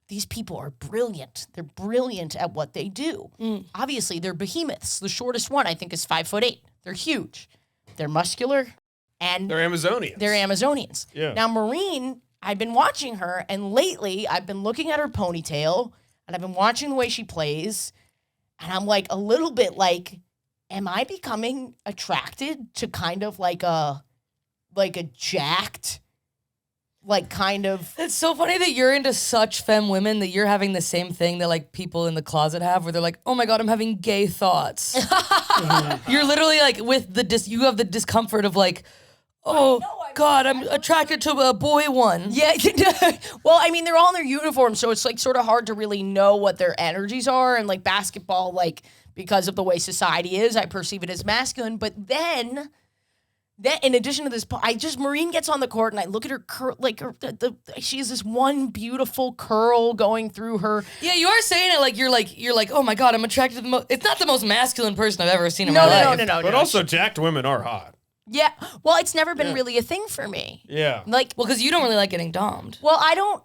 Speaker 1: these people are brilliant. They're brilliant at what they do. Obviously, they're behemoths. The shortest one, I think, is 5'8". They're huge. They're muscular. And
Speaker 2: They're Amazonians.
Speaker 1: they're Amazonians.
Speaker 2: Yeah.
Speaker 1: Now, Maureen, I've been watching her, and lately I've been looking at her ponytail, and I've been watching the way she plays, and I'm a little bit am I becoming attracted to kind of a jacked, kind of.
Speaker 3: It's so funny that you're into such femme women that you're having the same thing that people in the closet have, where they're like, oh my God, I'm having gay thoughts. You're literally with you have the discomfort of oh God, I'm attracted to a boy one.
Speaker 1: Yeah. Well, I mean, they're all in their uniforms, so it's sort of hard to really know what their energies are. And basketball, because of the way society is, I perceive it as masculine. But then in addition to this, Maureen gets on the court and I look at her curl, she has this one beautiful curl going through her.
Speaker 3: Yeah, you are saying it you're like, oh my God, I'm attracted to the most. It's not the most masculine person I've ever seen in my life.
Speaker 1: No.
Speaker 2: But also, jacked women are hot.
Speaker 1: Yeah. Well, it's never been really a thing for me.
Speaker 2: Yeah.
Speaker 3: Well, because you don't really like getting dommed.
Speaker 1: Well, I don't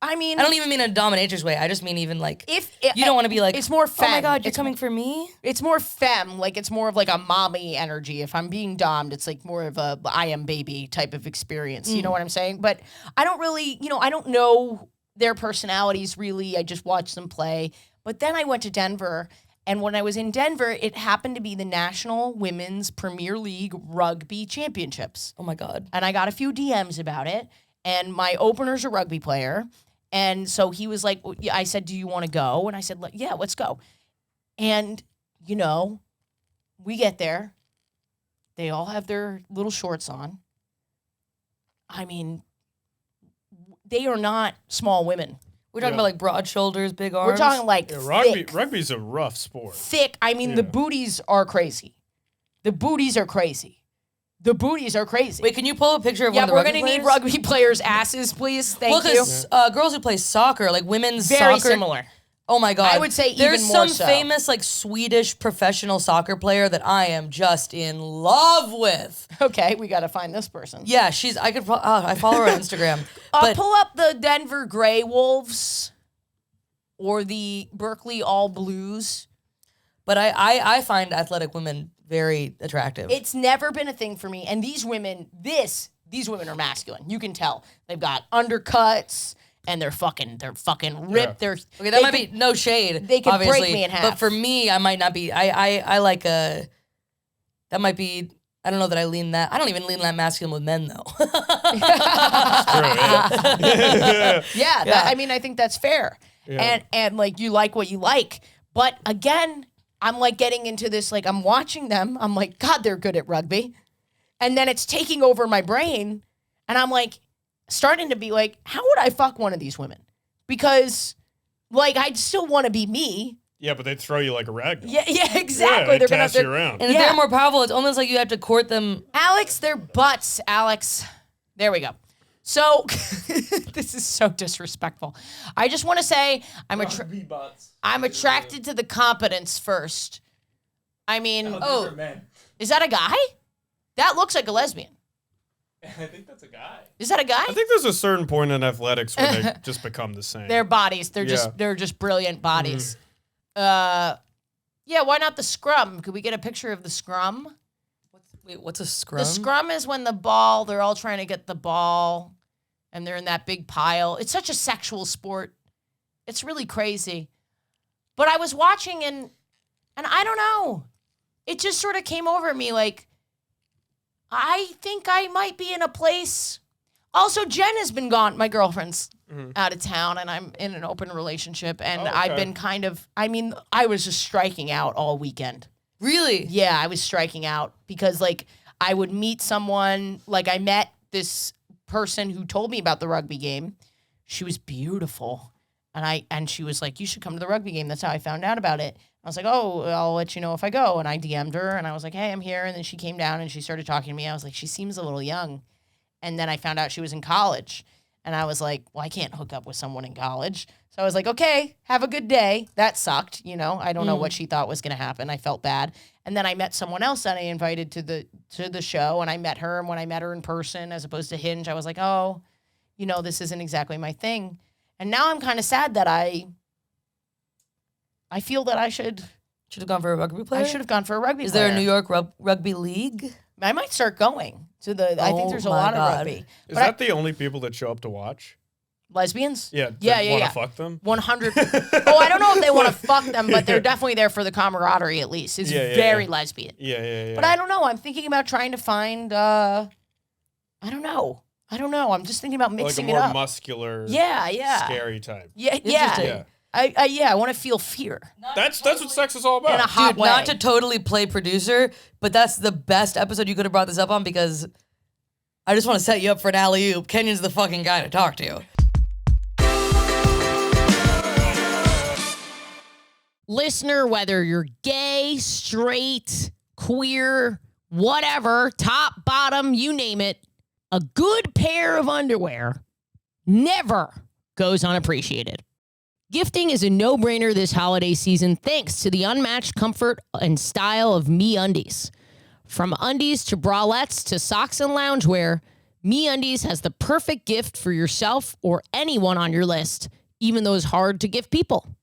Speaker 1: even mean
Speaker 3: in a dominatrix way. I just mean even
Speaker 1: if
Speaker 3: you don't want to be
Speaker 1: it's more femme.
Speaker 3: oh my God, you're coming for me?
Speaker 1: It's more femme. It's more of a mommy energy. If I'm being dommed, it's more of a I am baby type of experience. You know what I'm saying? But I don't really, I don't know their personalities really. I just watch them play. But then I went to Denver. And when I was in Denver, it happened to be the National Women's Premier League Rugby Championships.
Speaker 3: Oh my God.
Speaker 1: And I got a few DMs about it. And my opener's a rugby player. And so he was like, I said, do you want to go? And I said, yeah, let's go. And, we get there. They all have their little shorts on. I mean, they are not small women.
Speaker 3: We're talking about like broad shoulders, big arms.
Speaker 1: We're talking like
Speaker 2: Rugby's a rough sport.
Speaker 1: Thick. I mean, the booties are crazy. The booties are crazy. The booties are crazy.
Speaker 3: Wait, can you pull a picture of one of the
Speaker 1: we're
Speaker 3: rugby
Speaker 1: gonna
Speaker 3: players?
Speaker 1: need rugby players' asses, please. Thank you.
Speaker 3: because girls who play soccer, like women's
Speaker 1: Very
Speaker 3: soccer,
Speaker 1: similar.
Speaker 3: Oh my God.
Speaker 1: I would say
Speaker 3: there's
Speaker 1: even more
Speaker 3: some
Speaker 1: so.
Speaker 3: famous like Swedish professional soccer player that I am just in love with.
Speaker 1: Okay, we got to find this person.
Speaker 3: Yeah, I follow her on Instagram. But
Speaker 1: Pull up the Denver Grey Wolves or the Berkeley All Blues.
Speaker 3: But I find athletic women very attractive.
Speaker 1: It's never been a thing for me. And these women, these women are masculine. You can tell. They've got undercuts and they're fucking ripped.
Speaker 2: Yeah.
Speaker 3: Okay, that might be no shade.
Speaker 1: They could
Speaker 3: obviously,
Speaker 1: break me in half.
Speaker 3: But for me, I might not be. I like a. That might be. I don't know that I lean that. I don't even lean that masculine with men though.
Speaker 1: I mean, I think that's fair.
Speaker 2: Yeah.
Speaker 1: And like you like what you like. But again, I'm like getting into this, like I'm watching them. I'm like, God, they're good at rugby. And then it's taking over my brain. And I'm like, starting to be like, how would I fuck one of these women? Because like, I'd still want to be me.
Speaker 2: Yeah, but they'd throw you like a rag doll.
Speaker 1: Yeah, exactly.
Speaker 2: Yeah,
Speaker 1: they're gonna
Speaker 2: toss you around.
Speaker 3: And if they're more powerful, it's almost like you have to court them.
Speaker 1: Alex, they're butts, Alex. There we go. So, this is so disrespectful. I just want to say I'm attracted to the competence first. I mean, is that a guy? That looks like a lesbian.
Speaker 4: I think that's a guy.
Speaker 1: Is that a guy?
Speaker 2: I think there's a certain point in athletics where they just become the same.
Speaker 1: Their bodies, they're just brilliant bodies. Yeah, why not the scrum? Could we get a picture of the scrum?
Speaker 3: Wait, what's a scrum?
Speaker 1: The scrum is when they're all trying to get the ball and they're in that big pile. It's such a sexual sport. It's really crazy. But I was watching and I don't know. It just sort of came over me like, I think I might be in a place. Also, Jen has been gone. My girlfriend's out of town and I'm in an open relationship. And I've been I was just striking out all weekend.
Speaker 3: Really?
Speaker 1: Yeah, I was striking out because like I would meet someone, like I met this person who told me about the rugby game. She was beautiful. And she was like, you should come to the rugby game. That's how I found out about it. I was like, oh, I'll let you know if I go. And I DM'd her and I was like, hey, I'm here. And then she came down and she started talking to me. I was like, she seems a little young. And then I found out she was in college. And I was like, well, I can't hook up with someone in college. So I was like, okay, have a good day. That sucked. You know, I don't know what she thought was going to happen. I felt bad. And then I met someone else that I invited to the show. And I met her. And when I met her in person, as opposed to Hinge, I was like, oh, you know, this isn't exactly my thing. And now I'm kind of sad that I feel that I should
Speaker 3: have gone for a rugby player.
Speaker 1: I should have gone for a rugby player.
Speaker 3: Is there a New York rugby league?
Speaker 1: I might start going to the. I think there's a lot of rugby.
Speaker 2: Is that the only people that show up to watch?
Speaker 1: Lesbians?
Speaker 2: Yeah. Want to fuck them?
Speaker 1: 100. Oh, I don't know if they want to fuck them, but they're definitely there for the camaraderie. At least it's very lesbian.
Speaker 2: Yeah.
Speaker 1: But I don't know. I'm thinking about trying to find. I don't know. I'm just thinking about mixing
Speaker 2: like a more
Speaker 1: it up.
Speaker 2: muscular.
Speaker 1: Scary
Speaker 2: type.
Speaker 1: Yeah. I want to feel fear.
Speaker 2: That's what sex is all about.
Speaker 1: In a hot
Speaker 3: Dude,
Speaker 1: way.
Speaker 3: not to totally play producer, but that's the best episode you could have brought this up on because I just want to set you up for an alley-oop. Kenyon's the fucking guy to talk to.
Speaker 1: Listener, whether you're gay, straight, queer, whatever, top, bottom, you name it, a good pair of underwear never goes unappreciated. Gifting is a no-brainer this holiday season thanks to the unmatched comfort and style of MeUndies. From undies to bralettes to socks and loungewear, MeUndies has the perfect gift for yourself or anyone on your list, even those hard-to-gift people.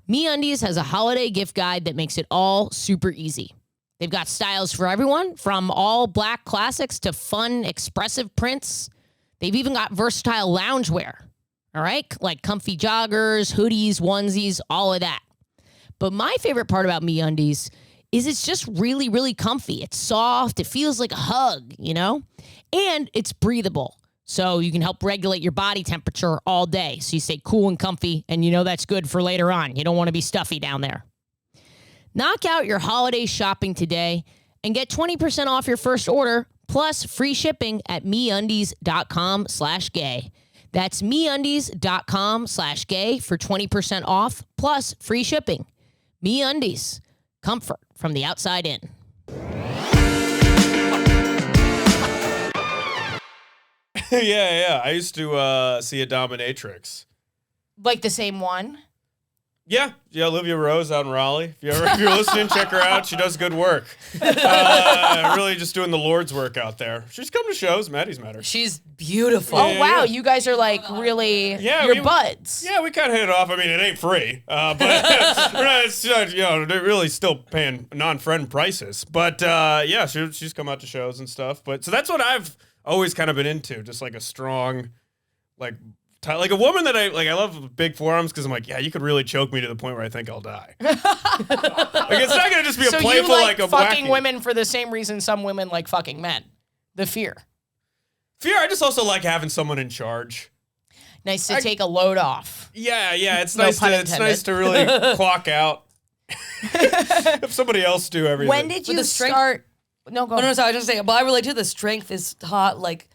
Speaker 1: MeUndies has a holiday gift guide that makes it all super easy. They've got styles for everyone, from all black classics to fun, expressive prints. They've even got versatile loungewear. All right, like comfy joggers, hoodies, onesies, all of that. But my favorite part about MeUndies is it's just really, really comfy. It's soft. It feels like a hug, you know? And it's breathable. So you can help regulate your body temperature all day. So you stay cool and comfy, and you know that's good for later on. You don't want to be stuffy down there. Knock out your holiday shopping today and get 20% off your first order plus free shipping at MeUndies.com/gay. That's MeUndies.com/gay for 20% off plus free shipping. MeUndies, comfort from the outside in.
Speaker 2: Yeah. I used to see a dominatrix.
Speaker 1: Like the same one?
Speaker 2: Yeah, Olivia Rose out in Raleigh. If you're listening, check her out. She does good work. Really just doing the Lord's work out there. She's come to shows. Maddie's met her.
Speaker 3: She's beautiful.
Speaker 1: Oh, wow. You guys are like really, you're buds.
Speaker 2: Yeah, we kind of hit it off. I mean, it ain't free, but we're not, it's, they're really still paying non-friend prices. But yeah, she's come out to shows and stuff. But so that's what I've always kind of been into, just like a strong, like a woman that I love big forearms because I'm like, yeah, you could really choke me to the point where I think I'll die. Like it's not gonna just be a playful
Speaker 1: you like
Speaker 2: a
Speaker 1: fucking
Speaker 2: wacky.
Speaker 1: women for the same reason some women like fucking men. The fear.
Speaker 2: I just also like having someone in charge.
Speaker 1: Nice to take a load off.
Speaker 2: Yeah, it's
Speaker 1: No
Speaker 2: nice
Speaker 1: pun
Speaker 2: to it's
Speaker 1: intended.
Speaker 2: nice to really clock out. If somebody else do everything.
Speaker 1: When did you start? No, go
Speaker 3: Oh,
Speaker 1: on.
Speaker 3: no, sorry, I was just saying, but I relate to the strength is hot, like,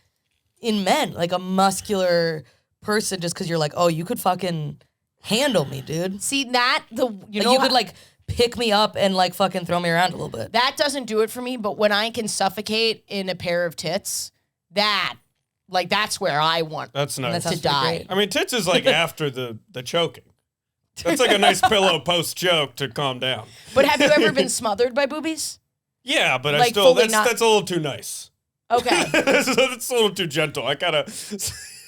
Speaker 3: in men, like a muscular person, just because you're like, oh, you could fucking handle me, dude.
Speaker 1: See that
Speaker 3: You could like pick me up and like fucking throw me around a little bit.
Speaker 1: that doesn't do it for me. But when I can suffocate in a pair of tits, that's where I want
Speaker 2: That's nice.
Speaker 3: That sounds
Speaker 1: to die.
Speaker 3: great.
Speaker 2: I mean, tits is like after the choking. That's like a nice pillow post choke to calm down.
Speaker 1: But have you ever been smothered by boobies?
Speaker 2: Yeah, but
Speaker 1: Like, fully not-
Speaker 2: that's a little too nice.
Speaker 1: Okay.
Speaker 2: That's a little too gentle. I gotta.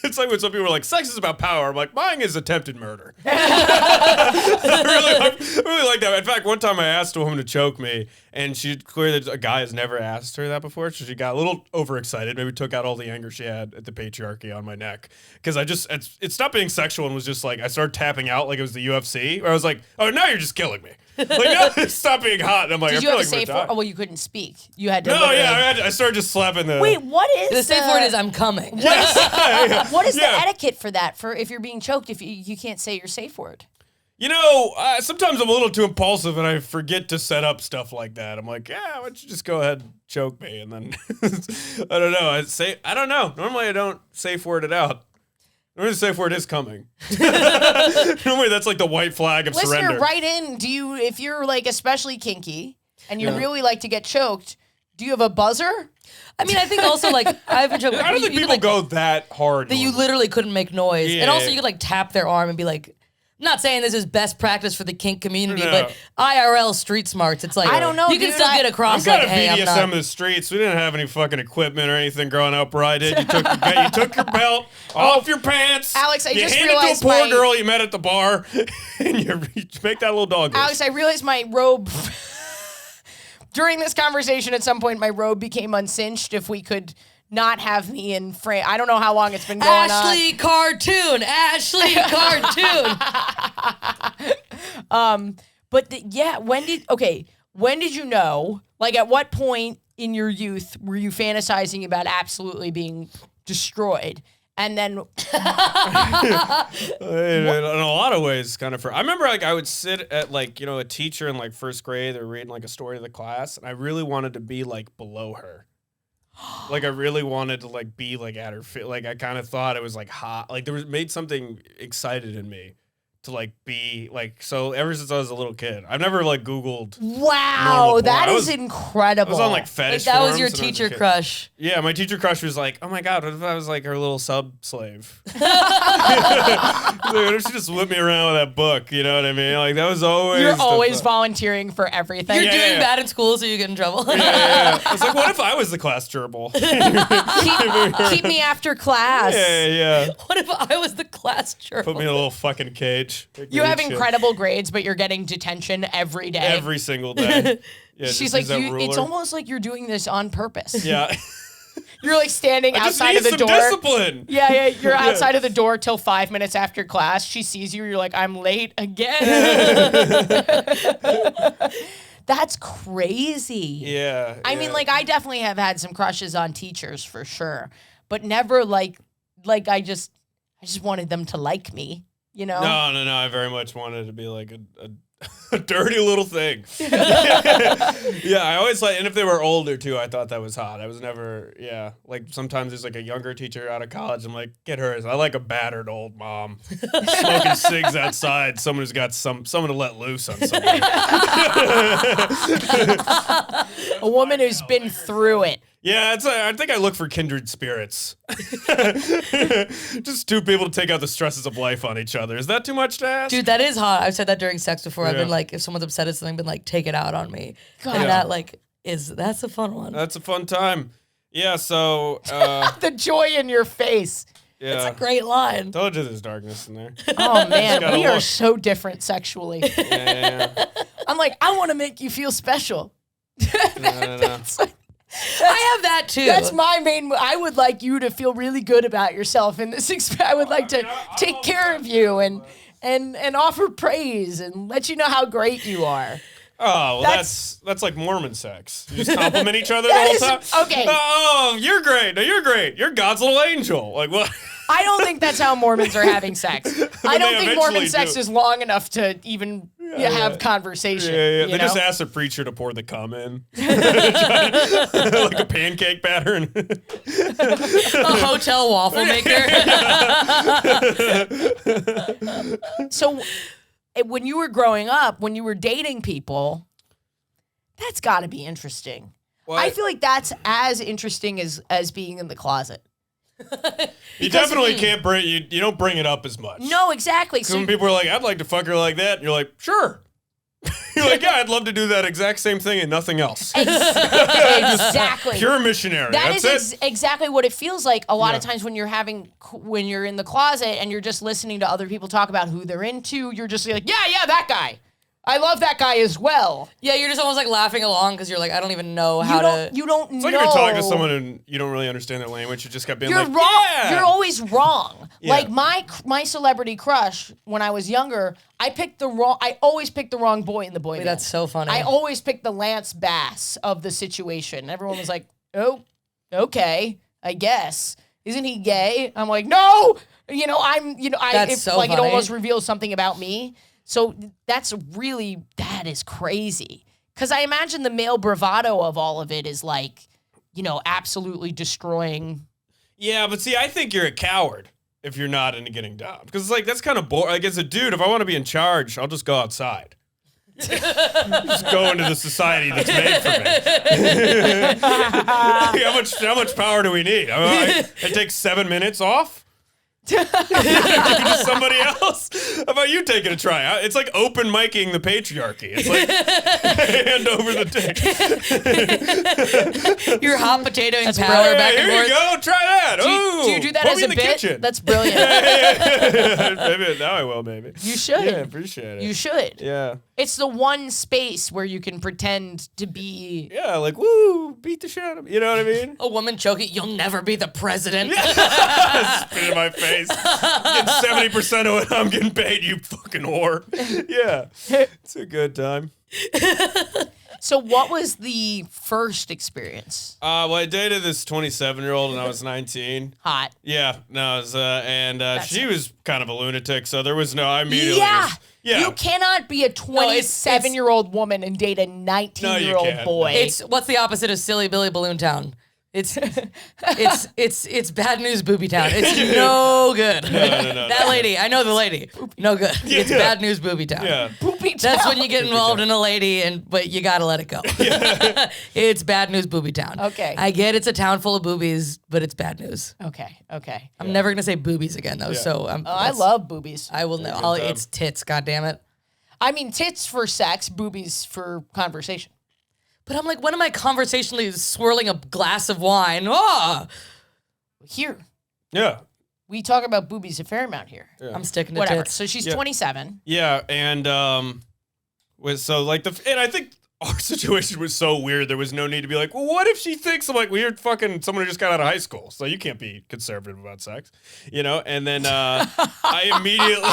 Speaker 2: It's like when some people are like, "Sex is about power." I'm like, "Mine is attempted murder." I really like that. In fact, one time I asked a woman to choke me, and she clearly a guy has never asked her that before, so she got a little overexcited. Maybe took out all the anger she had at the patriarchy on my neck because it stopped being sexual and was just like I started tapping out like it was the UFC. Where I was like, "Oh, now you're just killing me." Like now it stopped being hot. And I'm like,
Speaker 1: Did
Speaker 2: I
Speaker 1: you
Speaker 2: feel
Speaker 1: have a
Speaker 2: like
Speaker 1: safe word? Oh, well, you couldn't speak. You had to.
Speaker 2: No,
Speaker 1: literally-
Speaker 2: yeah, I started just slapping the.
Speaker 1: Wait, what is
Speaker 3: The safe word is I'm coming.
Speaker 1: What is the
Speaker 2: Yeah.
Speaker 1: etiquette for that? For if you're being choked, if you can't say your safe word.
Speaker 2: You know, sometimes I'm a little too impulsive and I forget to set up stuff like that. I'm like, yeah, why don't you just go ahead and choke me? And then, I don't know. I don't know. Normally I don't safe word it out. Normally the safe word is coming. Normally that's like the white flag of
Speaker 1: Listener,
Speaker 2: surrender.
Speaker 1: write in. If you're like especially kinky and you really like to get choked, do you have a buzzer?
Speaker 3: I mean, I think also like I've been joking.
Speaker 2: I don't think
Speaker 3: you
Speaker 2: people
Speaker 3: could,
Speaker 2: go that hard.
Speaker 3: that you
Speaker 2: normally.
Speaker 3: literally couldn't make noise,
Speaker 2: Yeah.
Speaker 3: and also you could like tap their arm and be like. I'm not saying this is best practice for the kink community,
Speaker 2: No.
Speaker 3: but IRL street smarts. It's like
Speaker 1: I don't know,
Speaker 3: You can
Speaker 1: dude,
Speaker 3: still get across
Speaker 2: I'm kind
Speaker 3: like,
Speaker 2: of
Speaker 3: hey, I'm
Speaker 2: BDSM
Speaker 3: not.
Speaker 2: in the streets. We didn't have any fucking equipment or anything growing up where I did. You took your belt off your pants.
Speaker 1: Alex, I
Speaker 2: you
Speaker 1: just
Speaker 2: hand it
Speaker 1: realized
Speaker 2: to a poor
Speaker 1: my-
Speaker 2: girl you met at the bar, and you make that little dog.
Speaker 1: Alex, I realized my robe. During this conversation, at some point, my robe became uncinched. If we could not have me in frame, I don't know how long it's been going
Speaker 3: Ashley cartoon. Ashley cartoon.
Speaker 1: But when did you know? Like, at what point in your youth were you fantasizing about absolutely being destroyed? And then,
Speaker 2: In a lot of ways, kind of. I remember, like, I would sit at like a teacher in like first grade. They were reading like a story to the class, and I really wanted to be like below her. Like I really wanted to like be like at her feet. Like I kind of thought it was like hot. Like made something excited in me to like be like. So ever since I was a little kid, I've never like Googled.
Speaker 1: wow,
Speaker 2: Normal
Speaker 1: that
Speaker 2: porn. I
Speaker 1: is
Speaker 2: was-
Speaker 1: incredible.
Speaker 2: I was on like
Speaker 3: Like,
Speaker 2: fetish.
Speaker 3: that was
Speaker 2: forums
Speaker 3: your
Speaker 2: when I a
Speaker 3: teacher
Speaker 2: kid.
Speaker 3: crush.
Speaker 2: Yeah, my teacher crush was like, "Oh my god, what if I was like her little sub slave? What if she just whipped me around with that book? You know what I mean? Like that was always.
Speaker 1: You're
Speaker 2: the
Speaker 1: always
Speaker 2: thought.
Speaker 1: volunteering for everything.
Speaker 3: You're
Speaker 2: Yeah,
Speaker 3: doing
Speaker 2: yeah.
Speaker 3: bad in school, so you get in trouble.
Speaker 2: Yeah. I was like, what if I was the class gerbil?
Speaker 1: Keep me after class.
Speaker 2: Yeah.
Speaker 3: What if I was the class gerbil?
Speaker 2: Put me in a little fucking cage. Make
Speaker 1: You
Speaker 2: me
Speaker 1: have
Speaker 2: eat shit.
Speaker 1: incredible grades, but you're getting detention every day.
Speaker 2: every single day. Yeah,
Speaker 1: She's
Speaker 2: just
Speaker 1: like,
Speaker 2: use that
Speaker 1: it's
Speaker 2: ruler.
Speaker 1: almost like you're doing this on purpose.
Speaker 2: Yeah.
Speaker 1: You're like standing
Speaker 2: I just
Speaker 1: outside
Speaker 2: need
Speaker 1: of the
Speaker 2: some
Speaker 1: door.
Speaker 2: discipline.
Speaker 1: Yeah, you're outside of the door till 5 minutes after class. She sees you. You're like, I'm late again. That's crazy.
Speaker 2: Yeah.
Speaker 1: I mean, like, I definitely have had some crushes on teachers for sure, but never like I just wanted them to like me, you know?
Speaker 2: No. I very much wanted to be like a a dirty little thing. Yeah, I always like, and if they were older too, I thought that was hot. I was never, like sometimes there's like a younger teacher out of college. I'm like, get hers. I like a battered old mom smoking cigs outside. Someone who's got someone to let loose on somebody.
Speaker 1: A woman who's been through it.
Speaker 2: Yeah, I think I look for kindred spirits. Just two people to take out the stresses of life on each other. Is that too much to ask?
Speaker 3: Dude, that is hot. I've said that during sex before. I've
Speaker 2: Yeah.
Speaker 3: been like, if someone's upset at something, been like, take it out on me.
Speaker 1: God.
Speaker 3: And
Speaker 2: Yeah.
Speaker 3: that that's a fun one.
Speaker 2: That's a fun time. Yeah, so
Speaker 1: The joy in your face.
Speaker 2: yeah.
Speaker 3: It's a great line.
Speaker 2: Told you there's darkness in there.
Speaker 1: Oh man,
Speaker 2: gotta
Speaker 1: we are
Speaker 2: look.
Speaker 1: so different sexually.
Speaker 2: Yeah.
Speaker 1: I'm like, I want to make you feel special.
Speaker 2: No.
Speaker 1: That's like,
Speaker 3: I have that too.
Speaker 1: that's my main. I would like you to feel really good about yourself in this. I would like to take care of you and offer praise and let you know how great you are.
Speaker 2: Oh, well,
Speaker 1: That's-
Speaker 2: that's like Mormon sex. You just compliment each other the
Speaker 1: That
Speaker 2: whole
Speaker 1: is-
Speaker 2: time.
Speaker 1: okay.
Speaker 2: Oh, you're great. No, you're great. You're God's little angel. Like what?
Speaker 1: I don't think that's how Mormons are having sex. I don't
Speaker 2: they
Speaker 1: think Mormon
Speaker 2: eventually
Speaker 1: sex
Speaker 2: do.
Speaker 1: is long enough to even have conversation.
Speaker 2: Yeah.
Speaker 1: you
Speaker 2: They just
Speaker 1: know?
Speaker 2: ask the preacher to pour the cum in, like a pancake batter.
Speaker 3: a hotel waffle maker.
Speaker 1: So, when you were growing up, when you were dating people, that's got to be interesting. I feel like that's as interesting as being in the closet.
Speaker 2: You definitely can't bring you don't bring it up as much.
Speaker 1: No, exactly.
Speaker 2: So when
Speaker 1: So,
Speaker 2: people are like, I'd like to fuck her like that, and you're like, sure. You're like, yeah, I'd love to do that exact same thing and nothing else.
Speaker 1: exactly.
Speaker 2: Pure missionary.
Speaker 1: That
Speaker 2: That's
Speaker 1: is
Speaker 2: it.
Speaker 1: Exactly what it feels like a lot of
Speaker 2: Yeah.
Speaker 1: times when you're in the closet and you're just listening to other people talk about who they're into. You're just like, yeah, that guy. I love that guy as well.
Speaker 3: Yeah, you're just almost like laughing along because you're like, I don't even know how to.
Speaker 1: You don't
Speaker 2: It's
Speaker 1: know.
Speaker 2: like if you're talking to someone and you don't really understand their language. You just got being
Speaker 1: You're
Speaker 2: like,
Speaker 1: wrong.
Speaker 2: yeah.
Speaker 1: You're always wrong.
Speaker 2: Yeah.
Speaker 1: Like my celebrity crush when I was younger, I always picked the wrong boy in the boy
Speaker 3: Wait,
Speaker 1: band.
Speaker 3: that's so funny.
Speaker 1: I always picked the Lance Bass of the situation. Everyone was like, "Oh, okay, I guess. Isn't he gay?" I'm like, "No."
Speaker 3: That's so
Speaker 1: it
Speaker 3: funny.
Speaker 1: almost reveals something about me. So that is crazy. Because I imagine the male bravado of all of it is like, absolutely destroying.
Speaker 2: Yeah, but see, I think you're a coward if you're not into getting down. Because it's like, that's kind of boring. Like, as a dude, if I want to be in charge, I'll just go outside. Just go into the society that's made for me. How much power do we need? It takes 7 minutes off? To somebody else? How about you taking a try? It's like open micing the patriarchy. It's like hand over the dick.
Speaker 3: You're hot potatoing
Speaker 1: That's
Speaker 3: power
Speaker 1: brilliant.
Speaker 3: back
Speaker 2: Here
Speaker 3: and
Speaker 2: you
Speaker 3: forth.
Speaker 2: go. Try that.
Speaker 1: Do you do that
Speaker 2: Put
Speaker 1: as
Speaker 2: me
Speaker 1: a
Speaker 2: in the
Speaker 1: bit?
Speaker 2: kitchen.
Speaker 1: That's brilliant.
Speaker 2: Maybe now I will. Maybe
Speaker 1: You should.
Speaker 2: Yeah, appreciate it.
Speaker 1: You should.
Speaker 2: Yeah.
Speaker 1: It's the one space where you can pretend to be.
Speaker 2: Yeah, like woo, beat the shit out of me. You know what I mean?
Speaker 3: A woman choking, you'll never be the president.
Speaker 2: Spit in my face. Getting 70% of what I'm getting paid, you fucking whore. Yeah, it's a good time.
Speaker 1: So, what was the first experience?
Speaker 2: Well, I dated this 27-year-old when I was 19.
Speaker 1: Hot.
Speaker 2: Yeah, no, it was, she was kind of a lunatic, so there was I immediately.
Speaker 1: Yeah.
Speaker 2: Yeah.
Speaker 1: You cannot be a 27-year-old woman and date a 19-year-old
Speaker 2: can't.
Speaker 1: boy.
Speaker 3: It's what's the opposite of Silly Billy Balloon Town? It's bad news booby town. It's no good.
Speaker 2: No.
Speaker 3: That lady, I know the lady. No good. It's bad news booby town.
Speaker 2: Yeah.
Speaker 1: Poopy
Speaker 3: That's
Speaker 1: town.
Speaker 3: when you get involved in a lady, but you gotta let it go. It's bad news booby town.
Speaker 1: Okay.
Speaker 3: I get it's a town full of boobies, but it's bad news.
Speaker 1: Okay.
Speaker 3: I'm never gonna say boobies again though.
Speaker 2: Yeah.
Speaker 3: So
Speaker 1: I love boobies.
Speaker 3: I will know.
Speaker 2: good time.
Speaker 3: It's tits. God damn it.
Speaker 1: I mean, tits for sex, boobies for conversation.
Speaker 3: But I'm like, when am I conversationally swirling a glass of wine? Oh,
Speaker 1: Here,
Speaker 2: Yeah.
Speaker 1: we talk about boobies a fair amount here.
Speaker 3: I'm sticking to
Speaker 1: Whatever.
Speaker 3: tits.
Speaker 1: So she's
Speaker 2: Yeah.
Speaker 1: 27.
Speaker 2: Yeah, and and I think our situation was so weird. There was no need to be like, well, what if she thinks I'm like, well, you're fucking someone who just got out of high school, so you can't be conservative about sex, And then I immediately.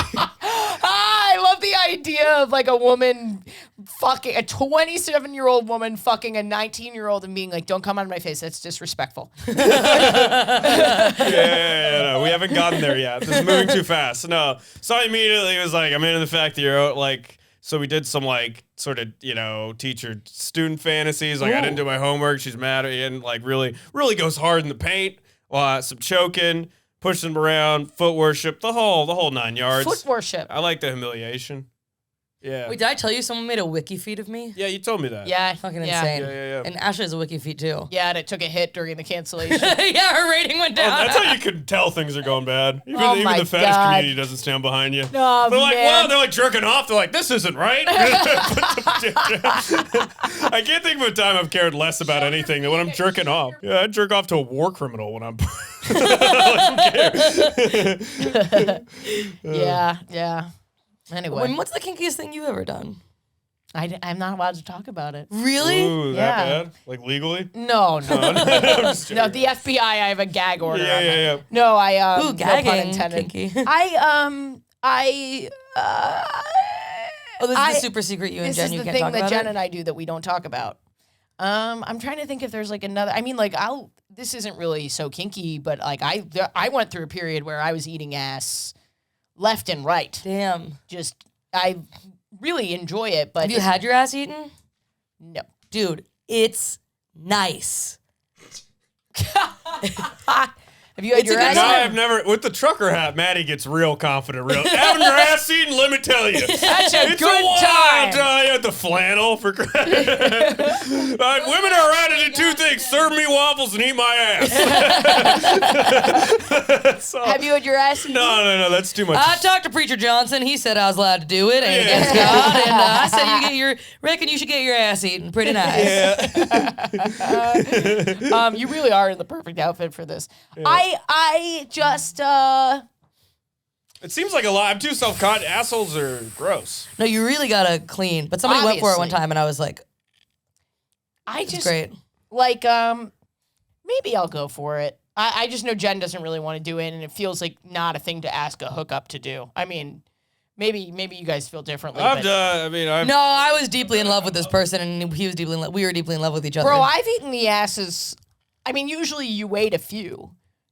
Speaker 1: I love the idea of like a woman fucking a 27-year-old woman fucking a 19-year-old and being like, "Don't come on my face. That's disrespectful."
Speaker 2: No, we haven't gotten there yet. This is moving too fast. No, so I immediately was like, I'm into the fact that you're like So we did some like sort of, teacher student fantasies. Like I didn't do my homework. She's mad at me and like really goes hard in the paint. Some choking, pushing them around, foot worship, the whole 9 yards.
Speaker 1: Foot worship.
Speaker 2: I like the humiliation. Yeah.
Speaker 3: Wait, did I tell you someone made a wiki feed of me?
Speaker 2: Yeah, you told me that.
Speaker 1: Yeah.
Speaker 3: Fucking insane.
Speaker 2: Yeah.
Speaker 3: And Ashley has a wiki feed too.
Speaker 1: Yeah, and it took a hit during the cancellation.
Speaker 3: Yeah, her rating went down.
Speaker 2: That's how you can tell things are going bad. Even
Speaker 1: my
Speaker 2: the fetish
Speaker 1: God.
Speaker 2: community doesn't stand behind you.
Speaker 1: Oh,
Speaker 2: They're like,
Speaker 1: man.
Speaker 2: well, they're like jerking off. They're like, this isn't right. I can't think of a time I've cared less about anything than when I'm jerking off. Yeah, I jerk off to a war criminal when I'm.
Speaker 1: Yeah. Anyway,
Speaker 3: When, what's the kinkiest thing you've ever done?
Speaker 1: I'm not allowed to talk about it.
Speaker 3: Really?
Speaker 2: Ooh,
Speaker 1: Yeah.
Speaker 2: that bad? Like legally?
Speaker 1: No.
Speaker 2: I'm just
Speaker 1: No,
Speaker 2: joking.
Speaker 1: the FBI, I have a gag order. on that.
Speaker 2: Yeah.
Speaker 1: No, I
Speaker 3: Ooh,
Speaker 1: no pun
Speaker 3: gagging.
Speaker 1: intended.
Speaker 3: Kinky.
Speaker 1: I
Speaker 3: Oh, this is the super secret you and
Speaker 1: this
Speaker 3: Jen.
Speaker 1: is
Speaker 3: You
Speaker 1: the
Speaker 3: can't
Speaker 1: thing
Speaker 3: talk
Speaker 1: that
Speaker 3: about
Speaker 1: Jen
Speaker 3: it?
Speaker 1: and I do that we don't talk about. I'm trying to think if there's like another. I mean, like this isn't really so kinky, but like I went through a period where I was eating ass left and right.
Speaker 3: Damn.
Speaker 1: Just I really enjoy it, but
Speaker 3: Have you had your ass eaten?
Speaker 1: no.
Speaker 3: Dude, it's nice.
Speaker 1: Have you had
Speaker 3: It's a
Speaker 1: your
Speaker 3: good
Speaker 1: ass
Speaker 2: No,
Speaker 3: time.
Speaker 1: eaten?
Speaker 2: I've never. With the trucker hat, Maddie gets real confident. Having your ass eaten, let me tell you.
Speaker 1: That's a
Speaker 2: It's
Speaker 1: good
Speaker 2: a wild
Speaker 1: time.
Speaker 2: time. You have the flannel for like, women are allowed to do two things: serve me waffles and eat my ass. So-
Speaker 1: Have you had your ass eaten?
Speaker 2: No, that's too much.
Speaker 3: I talked to Preacher Johnson. He said I was allowed to do it, and
Speaker 2: Yeah.
Speaker 3: against God. And I said reckon you should get your ass eaten. Pretty nice.
Speaker 2: Yeah.
Speaker 1: You really are in the perfect outfit for this. I just
Speaker 2: It seems like a lot. I'm too self-conscious. Assholes are gross.
Speaker 3: No, you really gotta clean. But somebody went for it one
Speaker 1: Obviously.
Speaker 3: time, and I was like,
Speaker 1: I
Speaker 3: "It's
Speaker 1: just
Speaker 3: great."
Speaker 1: like maybe I'll go for it. I just know Jen doesn't really want to do it, and it feels like not a thing to ask a hookup to do. I mean, maybe you guys feel differently.
Speaker 2: I'm
Speaker 1: but-
Speaker 2: done. I mean, I'm.
Speaker 3: No, I was deeply in love with this person, and he was deeply. We were deeply in love with each other.
Speaker 1: Bro, I've eaten the asses. I mean, usually you wait a few.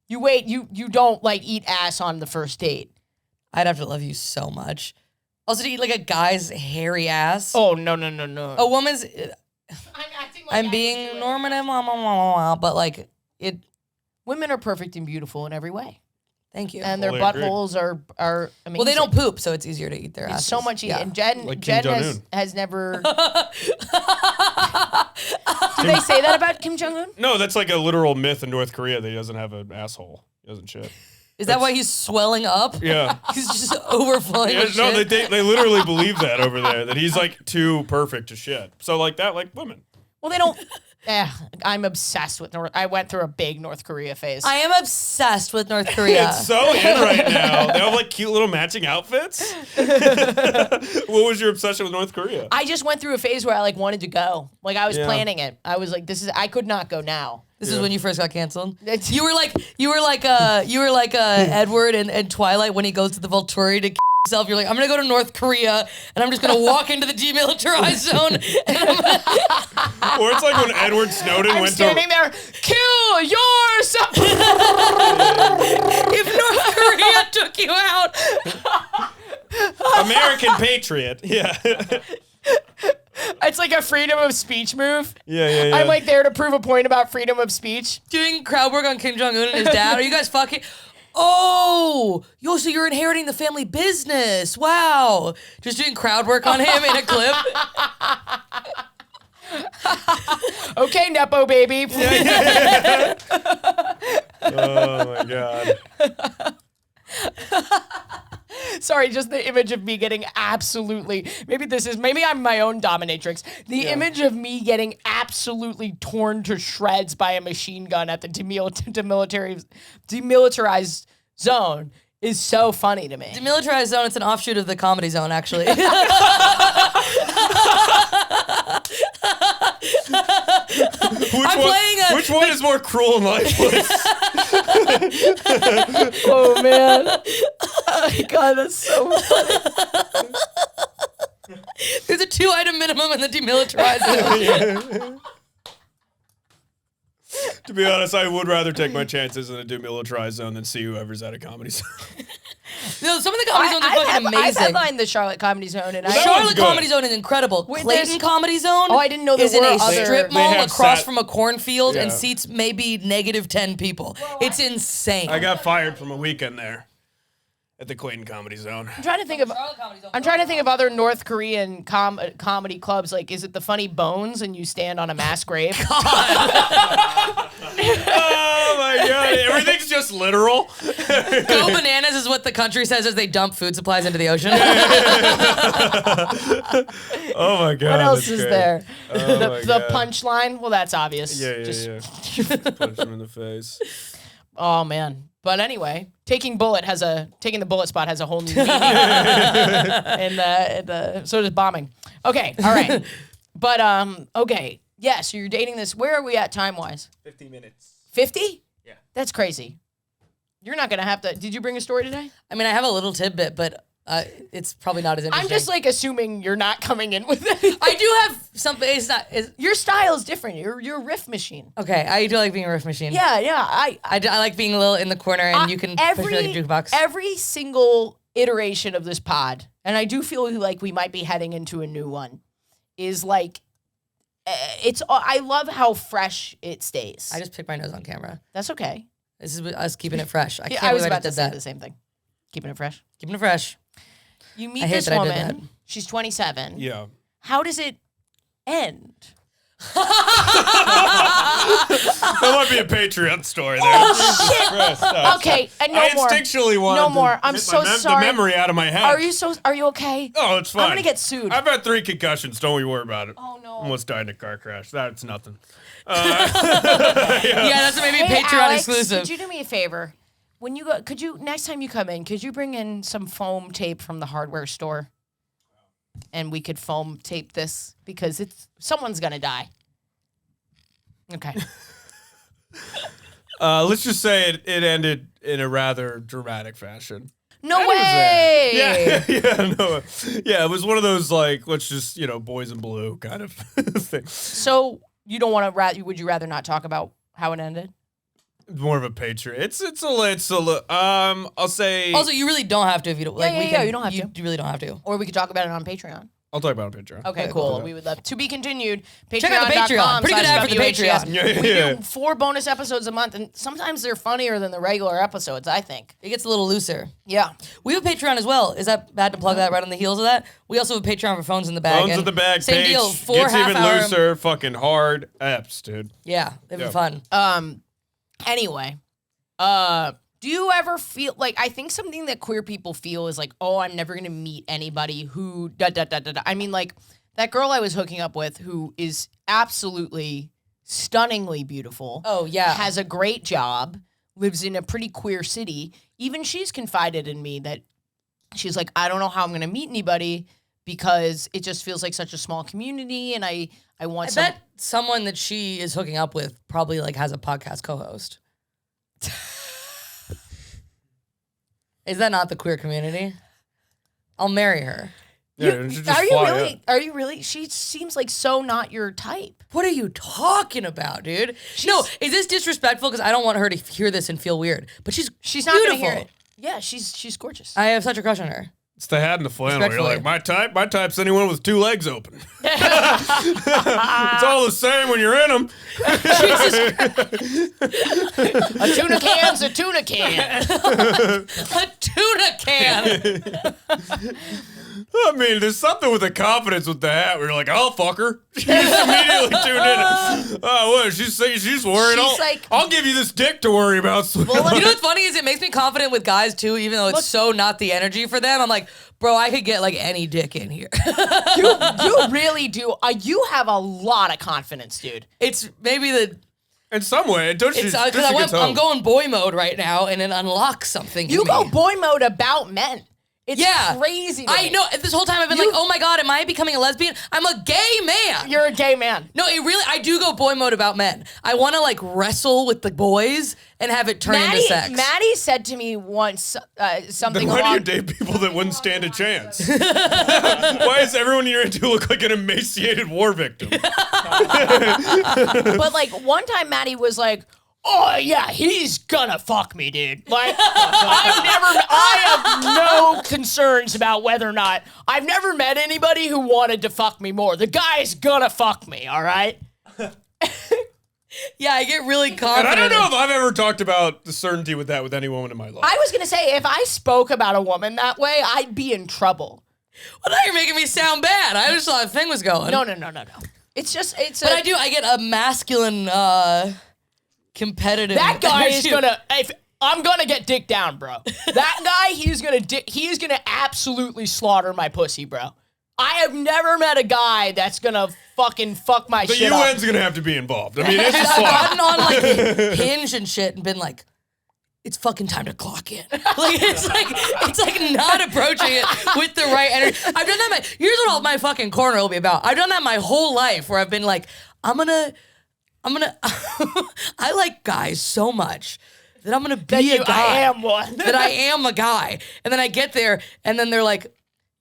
Speaker 1: You wait. You don't like eat ass on the first date.
Speaker 3: I'd have to love you so much. Also, to eat like a guy's hairy ass.
Speaker 1: Oh no.
Speaker 3: A woman's.
Speaker 1: I'm acting
Speaker 3: I'm being normative, but like it.
Speaker 1: Women are perfect and beautiful in every way,
Speaker 3: Thank you.
Speaker 1: and their
Speaker 2: Fully agreed.
Speaker 1: buttholes are amazing.
Speaker 3: Well, they don't poop, so it's easier to eat their
Speaker 1: It's
Speaker 3: asses.
Speaker 1: so much easier.
Speaker 3: Yeah.
Speaker 1: And Jen,
Speaker 2: Like Kim
Speaker 1: Jen
Speaker 2: Jong-un.
Speaker 1: has never. Did they say that about Kim Jong Un?
Speaker 2: No, that's like a literal myth in North Korea that he doesn't have an asshole. He doesn't shit.
Speaker 3: Is that why he's swelling up?
Speaker 2: Yeah.
Speaker 3: He's just overflowing
Speaker 2: Yeah,
Speaker 3: with
Speaker 2: no,
Speaker 3: shit.
Speaker 2: they literally believe that over there, that he's like too perfect to shit. So like that, like women.
Speaker 1: Well, they don't. I'm obsessed with North. I went through a big North Korea phase.
Speaker 3: I am obsessed with North Korea.
Speaker 2: It's so in right now. They have like cute little matching outfits. What was your obsession with North Korea?
Speaker 1: I just went through a phase where I like wanted to go. Like I was
Speaker 2: Yeah.
Speaker 1: planning it. I was like, I could not go now.
Speaker 3: This is when you first got canceled.
Speaker 1: It's-
Speaker 3: You were like Edward and Twilight when he goes to the Volturi to himself. You're like, I'm gonna go to North Korea and I'm just gonna walk into the demilitarized zone. And
Speaker 2: Or it's like when Edward Snowden
Speaker 1: I'm
Speaker 2: went
Speaker 1: standing there. Kill yourself.
Speaker 3: if North Korea took you out,
Speaker 2: American Patriot. Yeah.
Speaker 1: It's like a freedom of speech move.
Speaker 2: Yeah.
Speaker 1: I'm like there to prove a point about freedom of speech.
Speaker 3: doing crowd work on Kim Jong Un and his dad. Are you guys fucking? Oh, so you're inheriting the family business. Wow. Just doing crowd work on him in a clip.
Speaker 1: Okay, Nepo baby.
Speaker 2: Oh my God.
Speaker 1: Sorry, just the image of me getting absolutely. Maybe I'm my own dominatrix. The image of me getting absolutely torn to shreds by a machine gun at the demilitarized zone is so funny to me.
Speaker 3: Demilitarized zone. It's an offshoot of the Comedy Zone, actually.
Speaker 2: Which one is more cruel and lifeless?
Speaker 1: Oh man! Oh my God, that's so funny.
Speaker 3: There's a 2-item minimum in the demilitarized zone.
Speaker 2: To be honest, I would rather take my chances in a demilitarized zone than see whoever's at a comedy zone.
Speaker 3: No, some of the comedy zones are fucking
Speaker 1: I've
Speaker 3: amazing.
Speaker 1: headlined the Charlotte Comedy Zone, and
Speaker 2: Well, that
Speaker 3: Charlotte
Speaker 2: one's good.
Speaker 3: Comedy Zone is incredible.
Speaker 1: Wait,
Speaker 3: Clayton
Speaker 1: there's-
Speaker 3: Comedy Zone
Speaker 1: Oh, I didn't know there
Speaker 3: is in
Speaker 1: were
Speaker 3: a
Speaker 1: other-
Speaker 3: strip
Speaker 2: They
Speaker 3: mall
Speaker 2: have
Speaker 3: across
Speaker 2: set-
Speaker 3: from a cornfield and
Speaker 2: Yeah.
Speaker 3: seats maybe negative 10 people. It's insane.
Speaker 2: I got fired from a weekend there at the Clayton Comedy Zone.
Speaker 1: I'm trying to think of. I'm trying to think of other North Korean comedy clubs. Like, is it the Funny Bones and you stand on a mass grave?
Speaker 2: Oh my god, everything's just literal.
Speaker 3: Go bananas is what the country says as they dump food supplies into the ocean.
Speaker 2: Oh my god.
Speaker 1: What else
Speaker 2: that's
Speaker 1: is
Speaker 2: great.
Speaker 1: there?
Speaker 2: Oh
Speaker 1: the
Speaker 2: my
Speaker 1: the
Speaker 2: God.
Speaker 1: punchline. Well, that's obvious.
Speaker 2: Yeah. Punch him in the face.
Speaker 1: Oh man. But anyway, taking the bullet spot has a whole new meaning. and so does bombing. Okay. All right. But okay. Yeah. So you're dating this. Where are we at time wise?
Speaker 4: 50 minutes.
Speaker 1: 50?
Speaker 4: Yeah.
Speaker 1: That's crazy. You're not gonna have to. Did you bring a story today?
Speaker 3: I mean, I have a little tidbit, but it's probably not as interesting.
Speaker 1: I'm just like assuming you're not coming in with it.
Speaker 3: I do have something. It's not.
Speaker 1: Your style is different. You're a riff machine.
Speaker 3: Okay, I do like being a riff machine.
Speaker 1: Yeah.
Speaker 3: I like being a little in the corner and you can push me like a jukebox.
Speaker 1: Every single iteration of this pod, and I do feel like we might be heading into a new one, is like, I love how fresh it stays.
Speaker 3: I just picked my nose on camera.
Speaker 1: That's okay.
Speaker 3: This is us keeping it fresh. I can't
Speaker 1: I was
Speaker 3: believe I
Speaker 1: about
Speaker 3: just
Speaker 1: to
Speaker 3: did
Speaker 1: say
Speaker 3: that.
Speaker 1: the same thing. Keeping it fresh.
Speaker 3: Keeping it fresh.
Speaker 1: You meet
Speaker 3: I hate
Speaker 1: this
Speaker 3: that I did
Speaker 1: woman. She's 27.
Speaker 2: Yeah.
Speaker 1: How does it end?
Speaker 2: That might be a Patreon story there.
Speaker 1: Oh,
Speaker 2: Christ,
Speaker 1: Okay, and no
Speaker 2: I
Speaker 1: more.
Speaker 2: instinctually wanted
Speaker 1: No
Speaker 2: to
Speaker 1: more. I'm
Speaker 2: hit
Speaker 1: so
Speaker 2: the
Speaker 1: sorry.
Speaker 2: memory out of my head.
Speaker 1: Are you okay?
Speaker 2: Oh, it's fine.
Speaker 1: I'm gonna get sued.
Speaker 2: I've had 3 concussions. Don't we worry about it.
Speaker 1: Oh, no.
Speaker 2: Almost died in a car crash. That's nothing.
Speaker 3: Yeah, that's maybe a
Speaker 1: Hey,
Speaker 3: Patreon
Speaker 1: Alex,
Speaker 3: exclusive.
Speaker 1: could you do me a favor? When you go, next time you come in, could you bring in some foam tape from the hardware store? And we could foam tape this because someone's gonna die. Okay.
Speaker 2: Let's just say it ended in a rather dramatic fashion.
Speaker 1: No
Speaker 2: That was
Speaker 1: way.
Speaker 2: Yeah, it was one of those like, let's just, boys in blue kind of thing.
Speaker 1: So you don't want to? Would you rather not talk about how it ended?
Speaker 2: More of a patriot. It's I'll say
Speaker 3: Also, you really don't have to if you don't. Like,
Speaker 1: Yeah, you don't have to.
Speaker 3: You really don't have to.
Speaker 1: Or we could talk about it on Patreon.
Speaker 2: I'll talk about it on Patreon.
Speaker 1: Okay, cool. We would love to be continued.
Speaker 3: Check out the Patreon. Pretty good ad for the
Speaker 1: patreon.com/WHGS.
Speaker 3: Patreon.
Speaker 1: We
Speaker 2: Yeah.
Speaker 1: do 4 bonus episodes a month, and sometimes they're funnier than the regular episodes, I think.
Speaker 3: It gets a little looser.
Speaker 1: Yeah.
Speaker 3: We have a Patreon as well. Is that bad to plug that right on the heels of that? We also have a Patreon for Phones in the Bag.
Speaker 2: Phones
Speaker 3: and
Speaker 2: in the bag.
Speaker 3: Same
Speaker 2: page
Speaker 3: deal. 4
Speaker 2: gets even
Speaker 3: half-hour.
Speaker 2: looser. Fucking hard apps, dude.
Speaker 3: Yeah, they've been
Speaker 2: Yeah.
Speaker 3: fun.
Speaker 1: Anyway, do you ever feel like, I think something that queer people feel is like, oh, I'm never gonna meet anybody who I mean, like that girl I was hooking up with who is absolutely stunningly beautiful.
Speaker 3: Oh, yeah.
Speaker 1: Has a great job, lives in a pretty queer city. Even she's confided in me that she's like, I don't know how I'm gonna meet anybody because it just feels like such a small community, and I want
Speaker 3: I bet someone that she is hooking up with probably like has a podcast co-host. Is that not the queer community? I'll marry her.
Speaker 2: Yeah, just
Speaker 1: Are you
Speaker 2: fly
Speaker 1: really?
Speaker 2: up.
Speaker 1: Are you really? She seems like so not your type.
Speaker 3: What are you talking about, dude? No, is this disrespectful? Because I don't want her to hear this and feel weird. But she's
Speaker 1: Not
Speaker 3: beautiful.
Speaker 1: gonna hear it. Yeah, she's gorgeous.
Speaker 3: I have such a crush on her.
Speaker 2: It's the hat and the flannel. You're
Speaker 3: Respectfully.
Speaker 2: like, my type's anyone with 2 legs open. It's all the same when you're in them.
Speaker 1: A tuna can's a tuna can.
Speaker 3: A tuna can.
Speaker 2: I mean, there's something with the confidence with the hat where you're like, I'll fuck her. You just immediately tune in. Oh, what? She's worried.
Speaker 1: She's like-
Speaker 2: I'll give you this dick to worry about.
Speaker 3: You know what's funny is it makes me confident with guys too, even though it's so not the energy for them. I'm like, bro, I could get like any dick in here.
Speaker 1: You really do. You have a lot of confidence, dude.
Speaker 3: It's maybe the.
Speaker 2: In some way, don't you?
Speaker 3: It's because I'm going boy mode right now, and it unlocks something.
Speaker 1: You
Speaker 3: in
Speaker 1: go
Speaker 3: me.
Speaker 1: boy mode about men.
Speaker 5: It's crazy to me.
Speaker 3: I know. This whole time I've been like, oh my God, am I becoming a lesbian? I'm a gay man.
Speaker 5: You're a gay man.
Speaker 3: No, I do go boy mode about men. I want to like wrestle with the boys and have it turn into sex.
Speaker 5: Maddie said to me once something
Speaker 2: Then why do you
Speaker 5: along...
Speaker 2: date people that wouldn't stand a chance? Why does everyone you're into look like an emaciated war victim?
Speaker 5: But like one time Maddie was like, oh yeah, he's gonna fuck me, dude. Like, I have no concerns about whether or not, I've never met anybody who wanted to fuck me more. The guy's gonna fuck me, all right?
Speaker 3: Yeah, I get really confident.
Speaker 2: And I don't know if I've ever talked about the certainty with that with any woman in my life.
Speaker 5: I was gonna say, if I spoke about a woman that way, I'd be in trouble.
Speaker 3: Well, now you're making me sound bad. I just thought the thing was going.
Speaker 5: No. It's just,
Speaker 3: But I get a masculine, competitive.
Speaker 5: that guy is
Speaker 3: energy.
Speaker 5: gonna, I'm gonna get dick down, bro. That guy, he's gonna absolutely slaughter my pussy, bro. I have never met a guy that's gonna fucking fuck my
Speaker 2: the
Speaker 5: shit up.
Speaker 2: UN's gonna have to be involved. I mean, it's a
Speaker 3: I've
Speaker 2: slaughter.
Speaker 3: gotten on like Hinge and shit and been like, it's fucking time to clock in. Like it's like not approaching it with the right energy. I've done that. Here's what all my fucking corner will be about. I've done that my whole life where I've been like, I'm gonna. I like guys so much that I'm gonna be a guy.
Speaker 5: I am one.
Speaker 3: That I am a guy, and then I get there, and then they're like,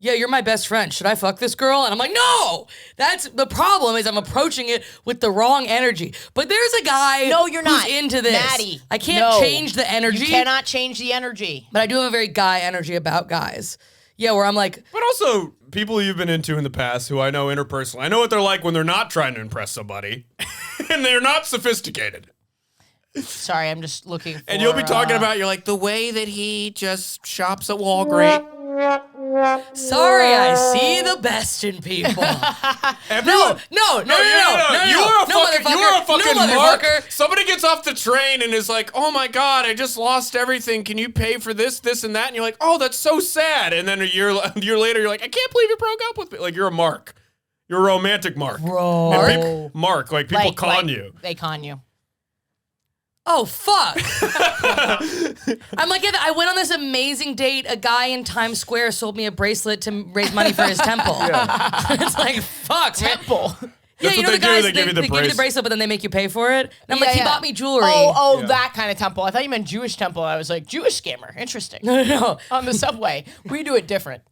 Speaker 3: yeah, you're my best friend. Should I fuck this girl? And I'm like, no! That's the problem is I'm approaching it with the wrong energy. But there's a guy
Speaker 5: No, you're not.
Speaker 3: who's into this.
Speaker 5: Maddie,
Speaker 3: I can't
Speaker 5: no.
Speaker 3: change the energy.
Speaker 5: You cannot change the energy.
Speaker 3: But I do have a very guy energy about guys. Yeah, where I'm like,
Speaker 2: But also, people you've been into in the past who I know interpersonally, I know what they're like when they're not trying to impress somebody. And they're not sophisticated.
Speaker 5: Sorry, I'm just looking for...
Speaker 2: And you'll be talking about, you're like, the way that he just shops at Walgreens.
Speaker 3: sorry, I see the best in people.
Speaker 2: Everyone,
Speaker 3: No.
Speaker 2: You are a fucking mark.
Speaker 3: motherfucker.
Speaker 2: Somebody gets off the train and is like, oh my God, I just lost everything. Can you pay for this, and that? And you're like, oh, that's so sad. And then a year later, you're like, I can't believe you broke up with me. Like, you're a mark. You're a romantic mark.
Speaker 5: Bro.
Speaker 2: Mark, like people con you.
Speaker 5: They con you.
Speaker 3: Oh, fuck. I'm like, I went on this amazing date. A guy in Times Square sold me a bracelet to raise money for his temple. It's like, fuck,
Speaker 5: Temple.
Speaker 3: Yeah,
Speaker 2: That's
Speaker 3: you
Speaker 2: what
Speaker 3: know
Speaker 2: they
Speaker 3: the guys,
Speaker 2: do. They give you the
Speaker 3: give you the bracelet, but then they make you pay for it. And I'm like, he bought me jewelry.
Speaker 5: Oh, that kind of temple. I thought you meant Jewish temple. I was like, Jewish scammer. Interesting.
Speaker 3: No.
Speaker 5: On the subway. We do it different.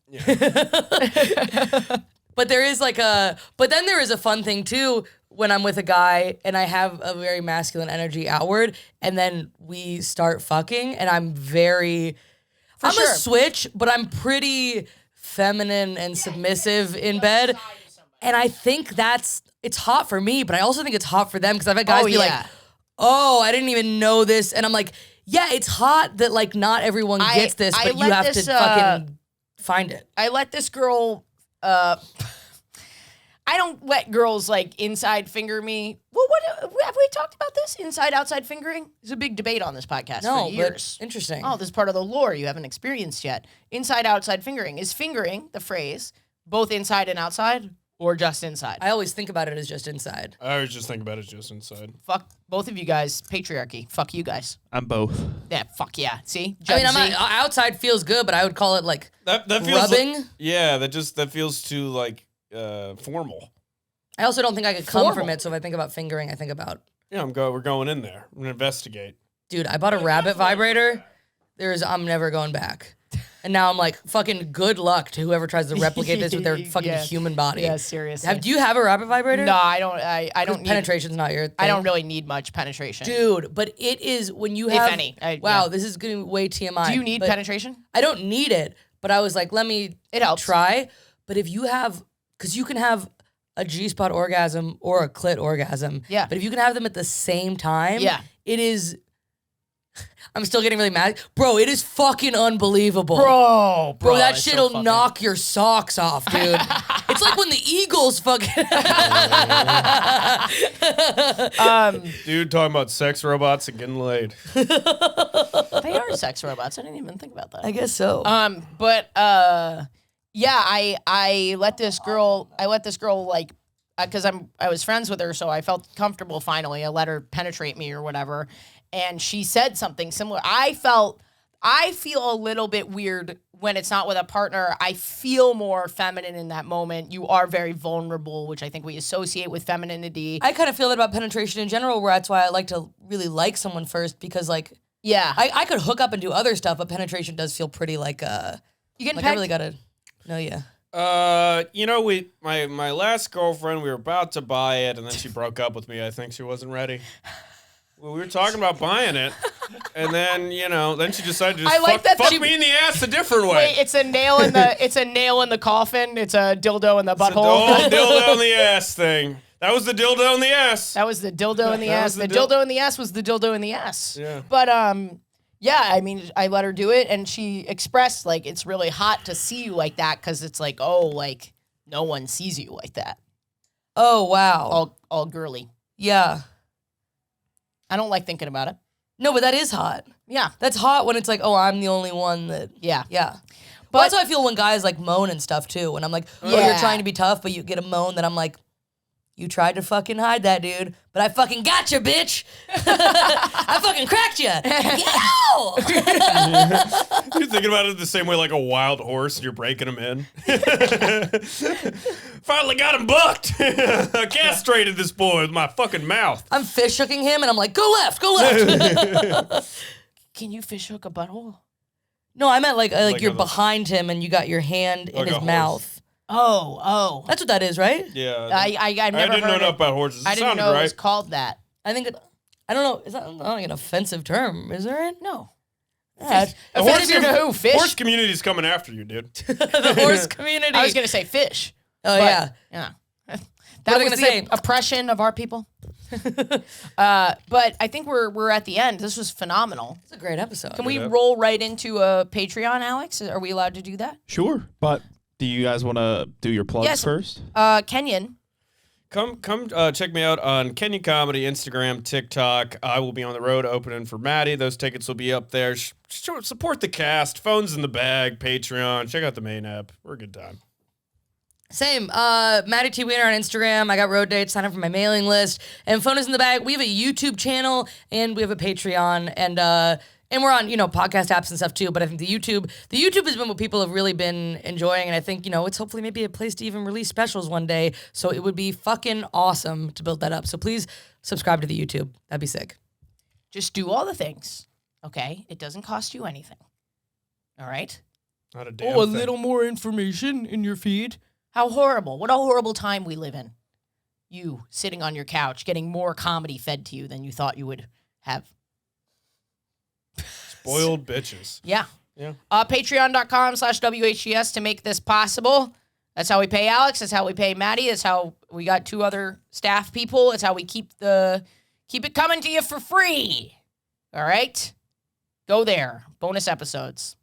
Speaker 3: But there is but then there is a fun thing too when I'm with a guy and I have a very masculine energy outward and then we start fucking and I'm a switch, but I'm pretty feminine and submissive in bed. And I think it's hot for me, but I also think it's hot for them because I've had guys be like, oh, I didn't even know this. And I'm like, yeah, it's hot that like not everyone gets this, but you have to fucking find it.
Speaker 5: I let this girl... I don't let girls like inside finger me. Well, what have we talked about this? Inside outside fingering? There's a big debate on this podcast for years.
Speaker 3: But interesting.
Speaker 5: Oh, this is part of the lore you haven't experienced yet. Inside outside fingering. Is fingering the phrase both inside and outside or just inside?
Speaker 3: I always think about it as just inside.
Speaker 2: I always just think about it just inside.
Speaker 5: Fuck both of you guys. Patriarchy. Fuck you guys.
Speaker 4: I'm both.
Speaker 5: Yeah, fuck yeah. See?
Speaker 3: I mean,
Speaker 5: Judge Z.
Speaker 3: outside feels good, but I would call it like
Speaker 2: That feels
Speaker 3: rubbing.
Speaker 2: that feels too like formal.
Speaker 3: I also don't think I could come
Speaker 5: Formal.
Speaker 3: from it. So if I think about fingering, I think about,
Speaker 2: Yeah, we're going in there. I'm gonna investigate.
Speaker 3: dude, I bought a rabbit vibrator. I'm never going back. And now I'm like, fucking good luck to whoever tries to replicate this with their fucking
Speaker 5: Yeah.
Speaker 3: human body.
Speaker 5: Yeah, seriously.
Speaker 3: Do you have a rabbit vibrator?
Speaker 5: No, I don't. I don't need.
Speaker 3: Penetration's not your thing.
Speaker 5: I don't really need much penetration.
Speaker 3: Dude, but it is when you have...
Speaker 5: any.
Speaker 3: Wow,
Speaker 5: Yeah.
Speaker 3: this is getting way TMI.
Speaker 5: Do you need
Speaker 3: but
Speaker 5: penetration?
Speaker 3: I don't need it, but I was like, let me
Speaker 5: It helps.
Speaker 3: try. But if you have... Because you can have a G-spot orgasm or a clit orgasm.
Speaker 5: Yeah.
Speaker 3: But if you can have them at the same time...
Speaker 5: Yeah.
Speaker 3: It is... I'm still getting really mad. Bro, it is fucking unbelievable.
Speaker 5: Bro,
Speaker 3: Bro, that
Speaker 5: it's so
Speaker 3: shit'll
Speaker 5: fucking-
Speaker 3: knock your socks off, dude. It's like when the Eagles fucking...
Speaker 2: Dude talking about sex robots and getting laid.
Speaker 5: They are sex robots. I didn't even think about that.
Speaker 3: I guess so.
Speaker 5: Yeah, I let this girl like, because I was friends with her, so I felt comfortable finally. I let her penetrate me or whatever, and she said something similar. I feel a little bit weird when it's not with a partner, I feel more feminine in that moment. You are very vulnerable, which I think we associate with femininity.
Speaker 3: I kind of feel that about penetration in general, where that's why I like to really like someone first, because like
Speaker 5: yeah,
Speaker 3: I could hook up and do other stuff, but penetration does feel pretty like
Speaker 5: you getting
Speaker 3: like
Speaker 5: pegged?
Speaker 3: I really gotta know you.
Speaker 2: You know, my last girlfriend, we were about to buy it, and then she broke up with me. I think she wasn't ready. Well, we were talking about buying it, and then then she decided to just fuck me in the ass a different way.
Speaker 5: Wait, it's a nail in the coffin. It's a dildo in the butthole.
Speaker 2: It's the dildo in the ass thing. That was the dildo in the ass.
Speaker 5: That was the dildo in the ass. The dildo in the ass was the dildo in the ass.
Speaker 2: Yeah.
Speaker 5: But yeah, I mean, I let her do it, and she expressed like it's really hot to see you like that, because it's like, oh, like no one sees you like that.
Speaker 3: Oh wow.
Speaker 5: All girly.
Speaker 3: Yeah.
Speaker 5: I don't like thinking about it.
Speaker 3: No, but that is hot.
Speaker 5: Yeah.
Speaker 3: That's hot when it's like, oh, I'm the only one that.
Speaker 5: Yeah.
Speaker 3: Yeah. But that's how I feel when guys like moan and stuff too. When I'm like, oh,
Speaker 5: Yeah.
Speaker 3: you're trying to be tough, but you get a moan that I'm like, you tried to fucking hide that, dude, but I fucking got you, bitch. I fucking cracked you.
Speaker 2: You're thinking about it the same way like a wild horse, and you're breaking him in. Finally got him booked. I castrated this boy with my fucking mouth.
Speaker 3: I'm fish hooking him, and I'm like, go left, go left.
Speaker 5: Can you fish hook a butthole?
Speaker 3: No, I meant like you're
Speaker 2: a-
Speaker 3: behind him, and you got your hand in
Speaker 2: Like a
Speaker 3: his
Speaker 2: horse.
Speaker 3: mouth.
Speaker 5: Oh.
Speaker 3: That's what that is, right?
Speaker 2: Yeah.
Speaker 5: I've never
Speaker 2: I didn't know
Speaker 5: heard
Speaker 2: enough about horses. It
Speaker 5: I didn't
Speaker 2: sounded
Speaker 5: know
Speaker 2: right.
Speaker 5: it was called that.
Speaker 3: I think I don't know. Is that not like an offensive term? Is there?
Speaker 5: No.
Speaker 3: Yeah,
Speaker 2: The
Speaker 5: Offensive to who? Fish?
Speaker 2: Horse community's coming after you, dude.
Speaker 3: the horse community.
Speaker 5: I was gonna say fish.
Speaker 3: oh
Speaker 5: but-
Speaker 3: yeah.
Speaker 5: Yeah.
Speaker 3: are
Speaker 5: That
Speaker 3: they
Speaker 5: was
Speaker 3: gonna
Speaker 5: the
Speaker 3: say?
Speaker 5: oppression of our people. But I think we're at the end. This was phenomenal.
Speaker 3: It's a great episode.
Speaker 5: Can we roll right into a Patreon, Alex? Are we allowed to do that?
Speaker 4: Sure, but do you guys want to do your plugs
Speaker 5: Yes.
Speaker 4: first?
Speaker 5: Kenyon.
Speaker 2: Come check me out on Kenyon Comedy, Instagram, TikTok. I will be on the road opening for Maddie. Those tickets will be up there. Support the cast. Phones in the bag. Patreon. Check out the main app. We're a good time.
Speaker 3: Same. Maddie T. Wiener on Instagram. I got road dates. Sign up for my mailing list. And phone is in the bag. We have a YouTube channel and we have a Patreon, and we're on podcast apps and stuff too. But I think the YouTube has been what people have really been enjoying, and I think it's hopefully maybe a place to even release specials one day. So it would be fucking awesome to build that up. So please subscribe to the YouTube. That'd be sick.
Speaker 5: Just do all the things. Okay? It doesn't cost you anything. All right?
Speaker 2: Not a damn thing.
Speaker 5: little more information in your feed. How horrible. What a horrible time we live in. You sitting on your couch getting more comedy fed to you than you thought you would have.
Speaker 2: Spoiled bitches.
Speaker 5: Yeah.
Speaker 2: Yeah.
Speaker 5: Patreon.com/WHGS to make this possible. That's how we pay Alex. That's how we pay Maddie. That's how we got 2 other staff people. That's how we keep it coming to you for free. All right? Go there. Bonus episodes.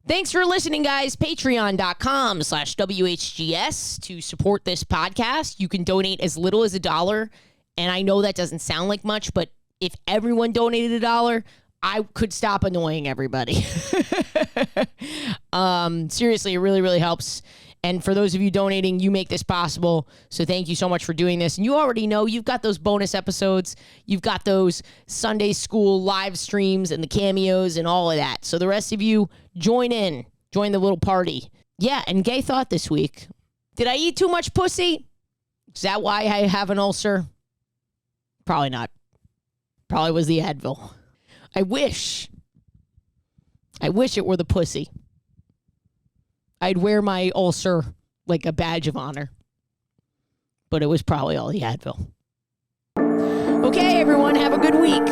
Speaker 5: Thanks for listening, guys. Patreon.com/WHGS to support this podcast. You can donate as little as $1. And I know that doesn't sound like much, but if everyone donated $1, I could stop annoying everybody. Seriously, it really, really helps. And for those of you donating, you make this possible. So thank you so much for doing this. And you already know you've got those bonus episodes. You've got those Sunday school live streams and the cameos and all of that. So the rest of you, join in. Join the little party. Yeah, and gay thought this week. Did I eat too much pussy? Is that why I have an ulcer? Probably not. Probably was the Advil. I wish it were the pussy. I'd wear my ulcer like a badge of honor. But it was probably all the Advil. Okay, everyone, have a good week.